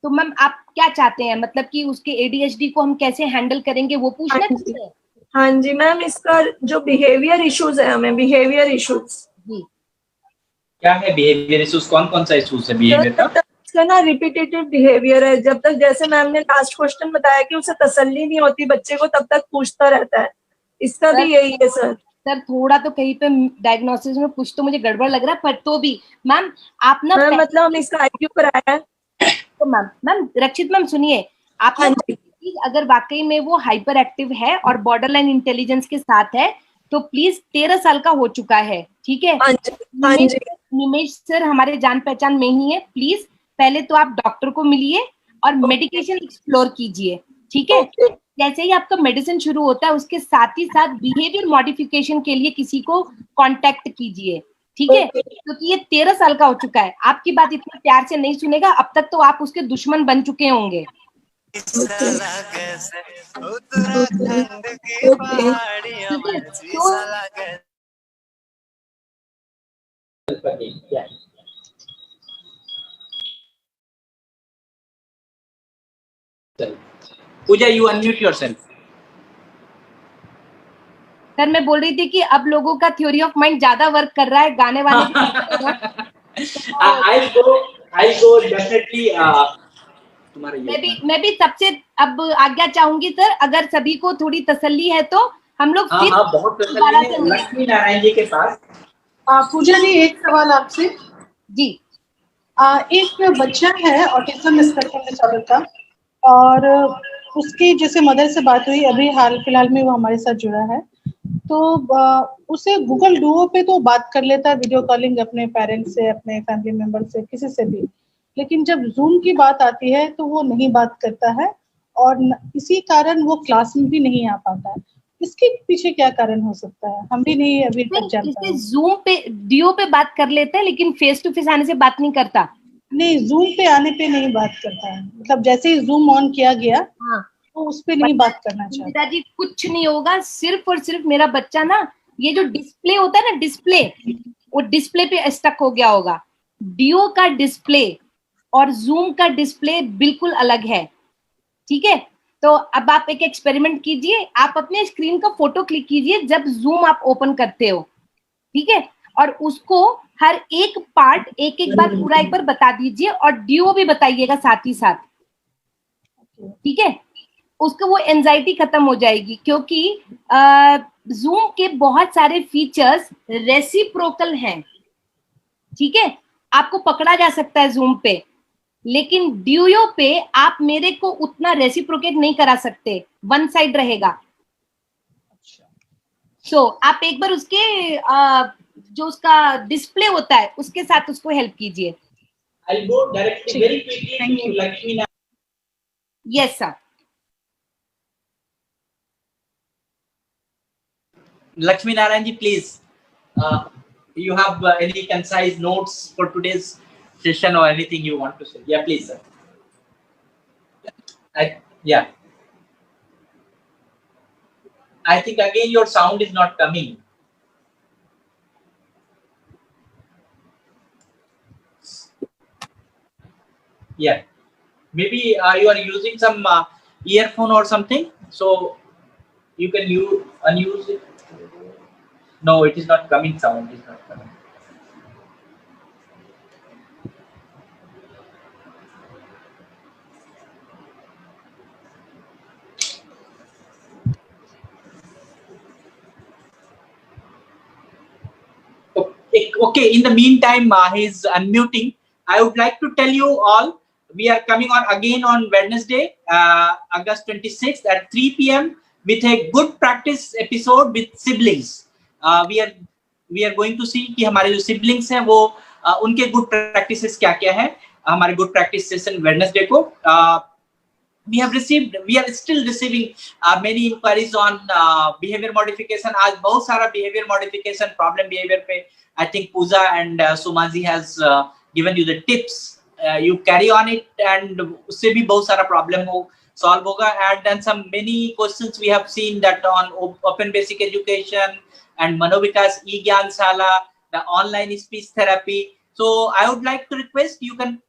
तो मैम आप क्या चाहते हैं, मतलब कि उसके ADHD को हम कैसे हैंडल करेंगे, वो पूछना चाहते हैं? हाँ जी मैम, इसका जो बिहेवियर इश्यूज है, हमें बिहेवियर इश्यूज। क्या है बिहेवियर इश्यूज? कौन सा इश्यूज है बिहेवियर का? इसका ना रिपीटेटिव बिहेवियर है। जब तक, जैसे मैम ने लास्ट क्वेश्चन बताया कि उसे तसल्ली नहीं होती बच्चे को, तब तक पूछता रहता है। इसका भी यही है सर। सर थोड़ा तो कहीं पे डायग्नोसिस में कुछ तो मुझे गड़बड़ लग रहा है, पर तो भी मैम आप ना मतलब हम इसका IQ कराया है। तो मैम रक्षित मैम सुनिए, आप अगर वाकई में वो हाइपर एक्टिव है और बॉर्डर लाइन इंटेलिजेंस के साथ है, तो प्लीज 13 साल का हो चुका है, ठीक है? निमेश सर हमारे जान पहचान में ही है। प्लीज पहले तो आप डॉक्टर को मिलिए और मेडिकेशन एक्सप्लोर कीजिए, ठीक है? जैसे ही आपका मेडिसिन शुरू होता है, उसके साथ ही साथ बिहेवियर मॉडिफिकेशन के लिए किसी को कांटेक्ट कीजिए, ठीक है? क्योंकि ये 13 साल का हो चुका है, आपकी बात इतने प्यार से नहीं सुनेगा। अब तक तो आप उसके दुश्मन बन चुके होंगे। पूजा, यू अनम्यूट योरसेल्फ। सर मैं बोल रही थी कि अब लोगों का थ्योरी ऑफ माइंड ज्यादा वर्क कर रहा है, गाने वाने I go definitely मैं भी सबसे अब आज्ञा चाहूंगी सर, अगर सभी को थोड़ी तसल्ली है तो हम लोग हाँ हाँ बहुत दोबारा से मिलेंगे। लक्ष्मी नारायण जी के पास। पूजा जी एक सवाल आपसे जी। एक बच्चा है ऑटिज्म स्पेक्ट्रम डिसऑर्डर का, और उसकी जैसे मदर से बात हुई अभी हाल फिलहाल में, वो हमारे साथ जुड़ा है, तो उसे गूगल डुओ पे तो बात कर लेता है, वीडियो कॉलिंग अपने पेरेंट्स से, अपने फैमिली मेंबर से, किसी से भी, लेकिन जब जूम की बात आती है तो वो नहीं बात करता है, और इसी कारण वो क्लास में भी नहीं आ पाता है। इसके पीछे क्या कारण हो सकता है, हम भी नहीं अभी तक जानते हैं। जूम पे डीओ पे बात कर लेता है, लेकिन फेस टू फेस आने से बात नहीं करता। नहीं, जूम पे आने पे नहीं बात करता है, मतलब जैसे ही जूम ऑन किया गया हाँ, तो उस पे नहीं बात करना चाहिए। पिताजी कुछ नहीं होगा, सिर्फ और सिर्फ मेरा बच्चा ना, ये जो डिस्प्ले होता है ना, डिस्प्ले, वो डिस्प्ले पे स्टक हो गया होगा। डीओ का डिस्प्ले और जूम का डिस्प्ले बिल्कुल अलग है, ठीक है। तो अब आप एक एक्सपेरिमेंट कीजिए, आप अपने स्क्रीन का फोटो क्लिक कीजिए जब जूम आप ओपन करते हो, ठीक है, और उसको हर एक पार्ट एक एक बार पूरा एक बार बता दीजिए, और डीओ भी बताइएगा साथ ही साथ, ठीक है। उसको वो एंजाइटी खत्म हो जाएगी, क्योंकि जूम के बहुत सारे फीचर्स रेसिप्रोकल हैं, ठीक है, आपको पकड़ा जा सकता है जूम पे, लेकिन ड्यूओ पे आप मेरे को उतना रेसिप्रोकेट नहीं करा सकते, वन साइड रहेगा। सो आप एक बार उसके जो उसका डिस्प्ले होता है उसके साथ उसको हेल्प कीजिए। I'll go directly very quickly to Lakshmi Narayan. Yes sir. Lakshmi Narayan ji, please. You have any concise notes for today's session or anything you want to say? Yeah, please, sir. Yeah. I think again your sound is not coming. Yeah. Maybe you are using some earphone or something, so you can unuse it. No, it is not coming. Sound is not coming. Okay, in the meantime, he's unmuting. I would like to tell you all, we are coming on again on Wednesday, August 26th at 3 p.m. with a good practice episode with siblings. We are going to see कि हमारे जो siblings हैं वो उनके good practices क्या-क्या हैं, हमारे good practice session Wednesday को we are still receiving many inquiries on behavior modification. आज बहुत सारा behavior modification, problem behavior पे I think Pooja and Sumaji has given you the tips. You carry on it and उससे भी बहुत सारा problem solve होगा. And then some many questions we have seen that on open basic education and Manovikas e-Gyan Sala, the online speech therapy. So I would like to request you can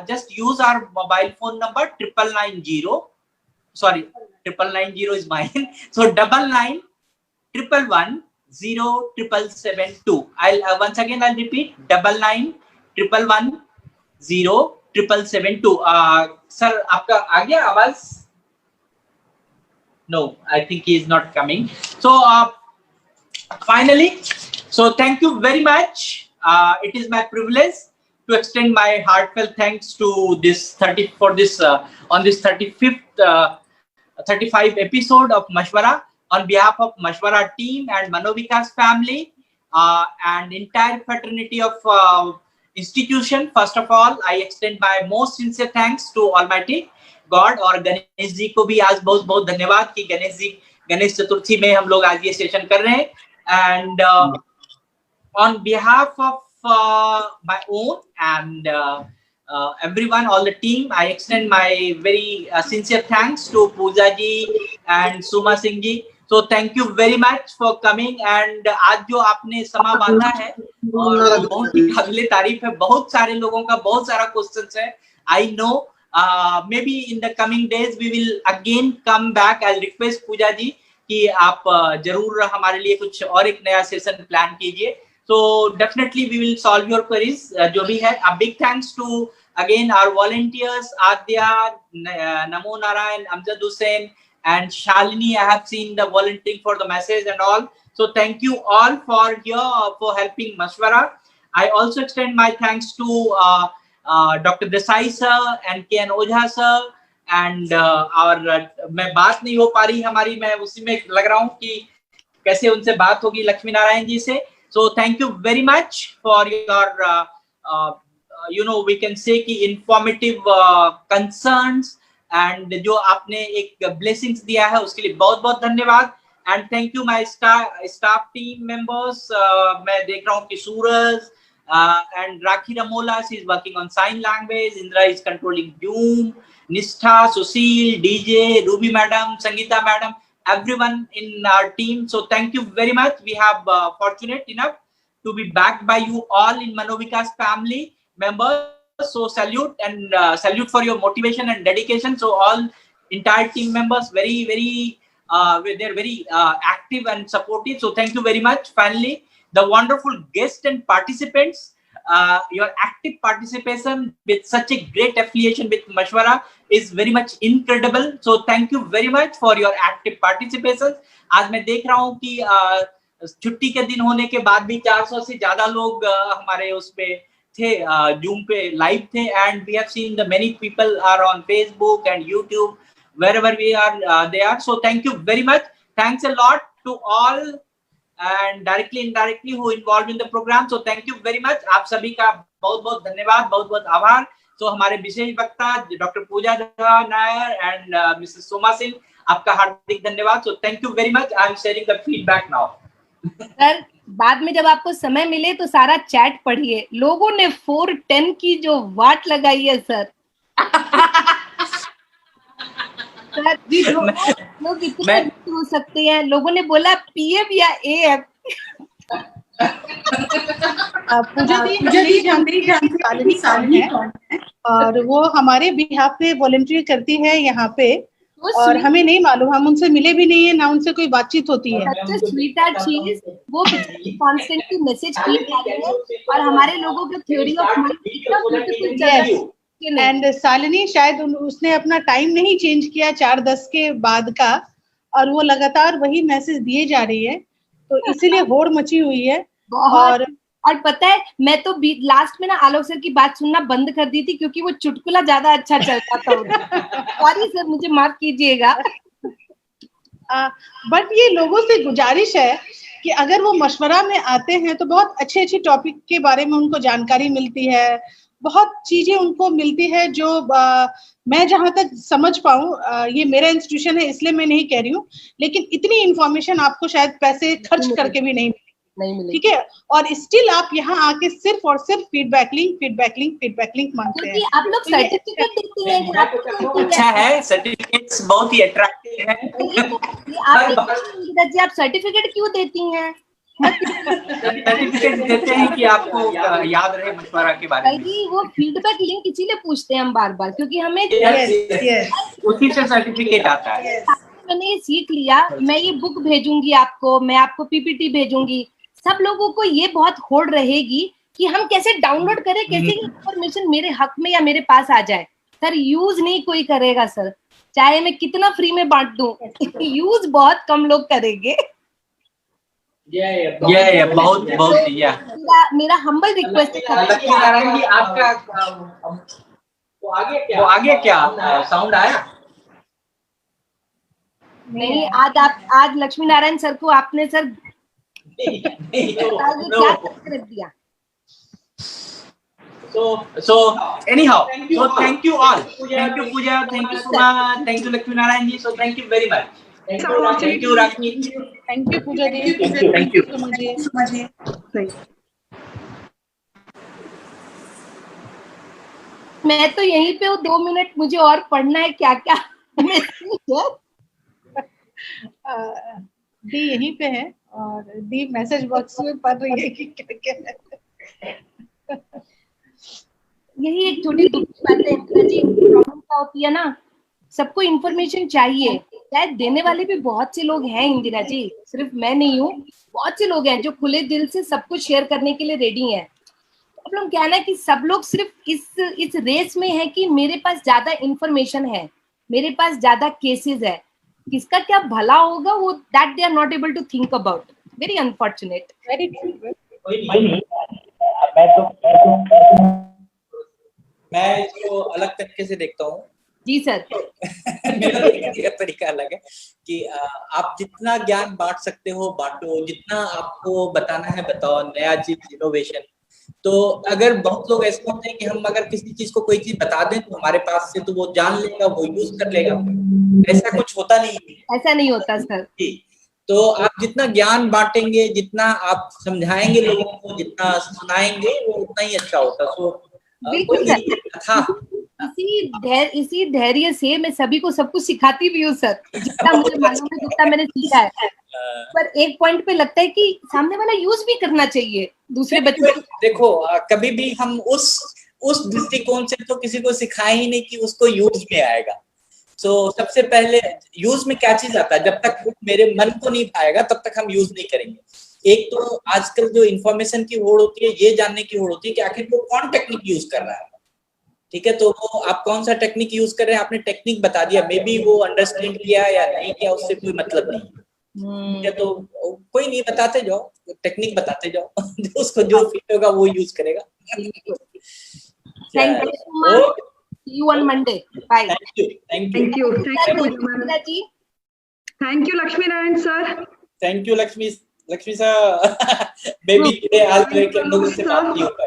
just use our mobile phone number 9990. Sorry, 9990 is mine. So 99 111 0772. I'll once again I'll repeat 99 111 0772. Sir, आपका आ गया आवाज? No, I think he is not coming. So finally, so thank you very much. It is my privilege to extend my heartfelt thanks to this on this 35th episode of Mashwara. On behalf of Mashwara team and Manovikas family and entire fraternity of institution, first of all, I extend my most sincere thanks to Almighty God और गणेश जी को भी आज बहुत बहुत धन्यवाद कि गणेश चतुर्थी में हम लोग आज ये सेशन कर रहे हैं. And on behalf of my own and everyone, all the team, I extend my very sincere thanks to Pooja ji and Suma Singh ji. So thank you very much for coming. And आज जो आपने समा बांधा है और बहुत ही काबिले तारीफ है, बहुत सारे लोगों का बहुत सारा क्वेश्चंस है. I know maybe in the coming days we will again come back. I'll request Pooja ji कि आप जरूर हमारे लिए कुछ और एक नया सेशन प्लान कीजिए. So definitely we will solve your queries जो भी है. A big thanks to again our volunteers Adya, Namo Narayan, Amjad Hussain and Shalini, I have seen the volunteering for the message and all. So thank you all for helping Mashwara. I also extend my thanks to Dr. Desai sir and KN Ojha sir and मैं बात नहीं हो पा रही हमारी, मैं उसी में लग रहा हूँ कि कैसे उनसे बात होगी लक्ष्मी नारायण जी से. So thank you very much for your we can say कि informative concerns and जो आपने एक blessings दिया है उसके लिए बहुत बहुत धन्यवाद. And thank you my staff team members. मैं देख रहा हूँ कि सूरज and Rakhi Ramola, she is working on sign language. Indra is controlling Zoom. Nishtha, Sushil, DJ, Ruby madam, Sangeeta madam, everyone in our team. So thank you very much. We have fortunate enough to be backed by you all in Manovika's family members. So salute and salute for your motivation and dedication. So all entire team members very they're very active and supportive. So thank you very much. Finally, the wonderful guests and participants, your active participation with such a great affiliation with Mashwara is very much incredible. So thank you very much for your active participation. आज मैं देख रहा हूँ कि छुट्टी के दिन होने के बाद भी 400 से ज्यादा लोग हमारे उस पे थे, जूम पे लाइव थे, and we have seen the many people are on Facebook and YouTube wherever we are they are. So thank you very much. Thanks a lot to all and directly indirectly who involved in the program. So thank you very much. आप सभी का बहुत बहुत धन्यवाद, बहुत बहुत आभार. So हमारे विशेष वक्ता doctor Pooja Nair and Mrs. Soma Singh, आपका हार्दिक धन्यवाद. So thank you very much. I am sharing the feedback now. Sir बाद में जब आपको समय मिले तो सारा चैट पढ़िए. लोगों ने 410 की जो वाट लगाई है सर. लोग इतने हो सकते हैं. लोगों ने बोला पीएफ या एएफ. पूजा दी जानती शालिनी कौन है और वो हमारे बिहाफ पे वॉलंटियर करती है यहाँ पे और हमें नहीं मालूम, हम उनसे मिले भी नहीं है, ना उनसे कोई बातचीत होती है. वो कॉन्स्टेंटली मैसेज की जाती है और हमारे लोगों के theory of mind. And Shalini शायद उसने अपना टाइम नहीं चेंज किया 4:10 के बाद का और वो लगातार वही मैसेज दिए जा रही है, तो इसीलिए होड़ मची हुई है. और पता है मैं तो लास्ट में ना आलोक सर की बात सुनना बंद कर दी थी क्योंकि वो चुटकुला ज्यादा अच्छा चलता था. सॉरी सर, मुझे माफ कीजिएगा. बट ये लोगों से गुजारिश है कि अगर वो मशवरा में आते हैं तो बहुत अच्छे टॉपिक के बारे में उनको जानकारी मिलती है, बहुत चीजें उनको मिलती है जो मैं जहां तक समझ पाऊं, ये मेरा इंस्टीट्यूशन है इसलिए मैं नहीं कह रही हूँ, लेकिन इतनी इंफॉर्मेशन आपको शायद पैसे खर्च करके भी नहीं मिले. ठीक है, और स्टिल आप यहाँ आके सिर्फ और सिर्फ फीडबैक लिंक मांगते हैं. आप लोग सर्टिफिकेट देते हैं. अच्छा है, सर्टिफिकेट्स बहुत ही अट्रैक्टिव है. आप सर्टिफिकेट क्यों देती हैं? सर्टिफिकेट देते हैं कि आपको याद रहे मशवरा के बारे में. वो फीडबैक लिंक इसीलिए पूछते हैं हम बार बार क्योंकि हमें उसी से सर्टिफिकेट आता है. मैंने ये सीख लिया. मैं ये बुक भेजूंगी आपको, मैं आपको पीपीटी भेजूंगी. सब लोगों को ये बहुत होड़ रहेगी कि हम कैसे डाउनलोड करें, कैसे इंफॉर्मेशन मेरे हक में या मेरे पास आ जाए. सर यूज नहीं कोई करेगा सर, चाहे मैं कितना फ्री में बांट दूं. यूज बहुत कम लोग करेंगे. बहुत मेरा हम्बल रिक्वेस्ट है लक्ष्मी नारायण जी, आपका वो आगे क्या साउंड आया? नहीं, आज लक्ष्मी नारायण सर को आपने सर क्या रख दिया. So anyhow, so thank you all. Thank you Pooja, thank you Suma, thank you Lakshmi Narayan ji. So thank you very much. Thank you Rakhi. Thank you Pooja ji. Thank you. Suma ji. मैं तो यहीं पे हूँ, 2 minute मुझे और पढ़ना है. क्या क्या दी यहीं पे है और दी मैसेज बॉक्स में पढ़ रही है कि क्या क्या है. यही एक छोटी बात है जी, प्रॉब्लम क्या होती है ना, सबको इन्फॉर्मेशन चाहिए. शायद देने वाले भी बहुत से लोग हैं इंदिरा जी, सिर्फ मैं नहीं हूँ. बहुत से लोग हैं जो खुले दिल से सब कुछ शेयर करने के लिए रेडी हैं. प्रॉब्लम क्या है ना कि सब लोग सिर्फ इस रेस में है कि मेरे पास ज्यादा इन्फॉर्मेशन है, मेरे पास ज्यादा केसेस है. किसका क्या भला होगा वो that they are not able to think about. Very unfortunate. Very true. मैं इसको अलग तरीके से देखता हूँ. जी सर. मेरा देखने का तरीका अलग है कि आप जितना ज्ञान बांट सकते हो बांटो, जितना आपको बताना है बताओ, नया चीज, इनोवेशन. तो अगर बहुत लोग ऐसे होते हैं कि हम अगर किसी चीज को कोई चीज बता दें तो हमारे पास से तो वो जान लेगा, वो यूज कर लेगा. ऐसा कुछ होता नहीं है. ऐसा नहीं होता सर. तो आप जितना ज्ञान बांटेंगे, जितना आप समझाएंगे लोगों को, जितना सुनाएंगे, वो उतना ही अच्छा होता. सो इसी धैर्य से मैं सभी को सब कुछ सिखाती भी हूँ सर, जितना मुझे मालूम है, जितना मैंने सीखा है. पर एक पॉइंट पे लगता है कि सामने वाला यूज भी करना चाहिए दूसरे बच्चे. देखो कभी भी हम उस दृष्टिकोण से तो किसी को सिखाए ही नहीं कि उसको यूज में आएगा. तो सबसे पहले यूज में क्या चीज आता है, जब तक मेरे मन को नहीं पाएगा तब तक हम यूज नहीं करेंगे. एक तो आजकल जो इन्फॉर्मेशन की होड़ होती है, ये जानने की होड़ होती है कि आखिर वो कौन टेक्निक यूज कर रहा है. ठीक है, तो वो आप कौन सा टेक्निक यूज कर रहे हैं, आपने टेक्निक बता दिया, मे बी वो अंडरस्टैंड किया या नहीं किया उससे कोई मतलब नहीं. ठीक है, तो कोई नहीं, बताते जाओ, टेक्निक बताते जाओ. उसको जो फिट होगा वो यूज करेगा. Thank you so much. See you on Monday. Bye. Thank you. Thank you, Lakshmi Narayan sir. Thank you, Lakshmi sir. Maybe today I'll break and लोगों से बात नहीं हो पाई.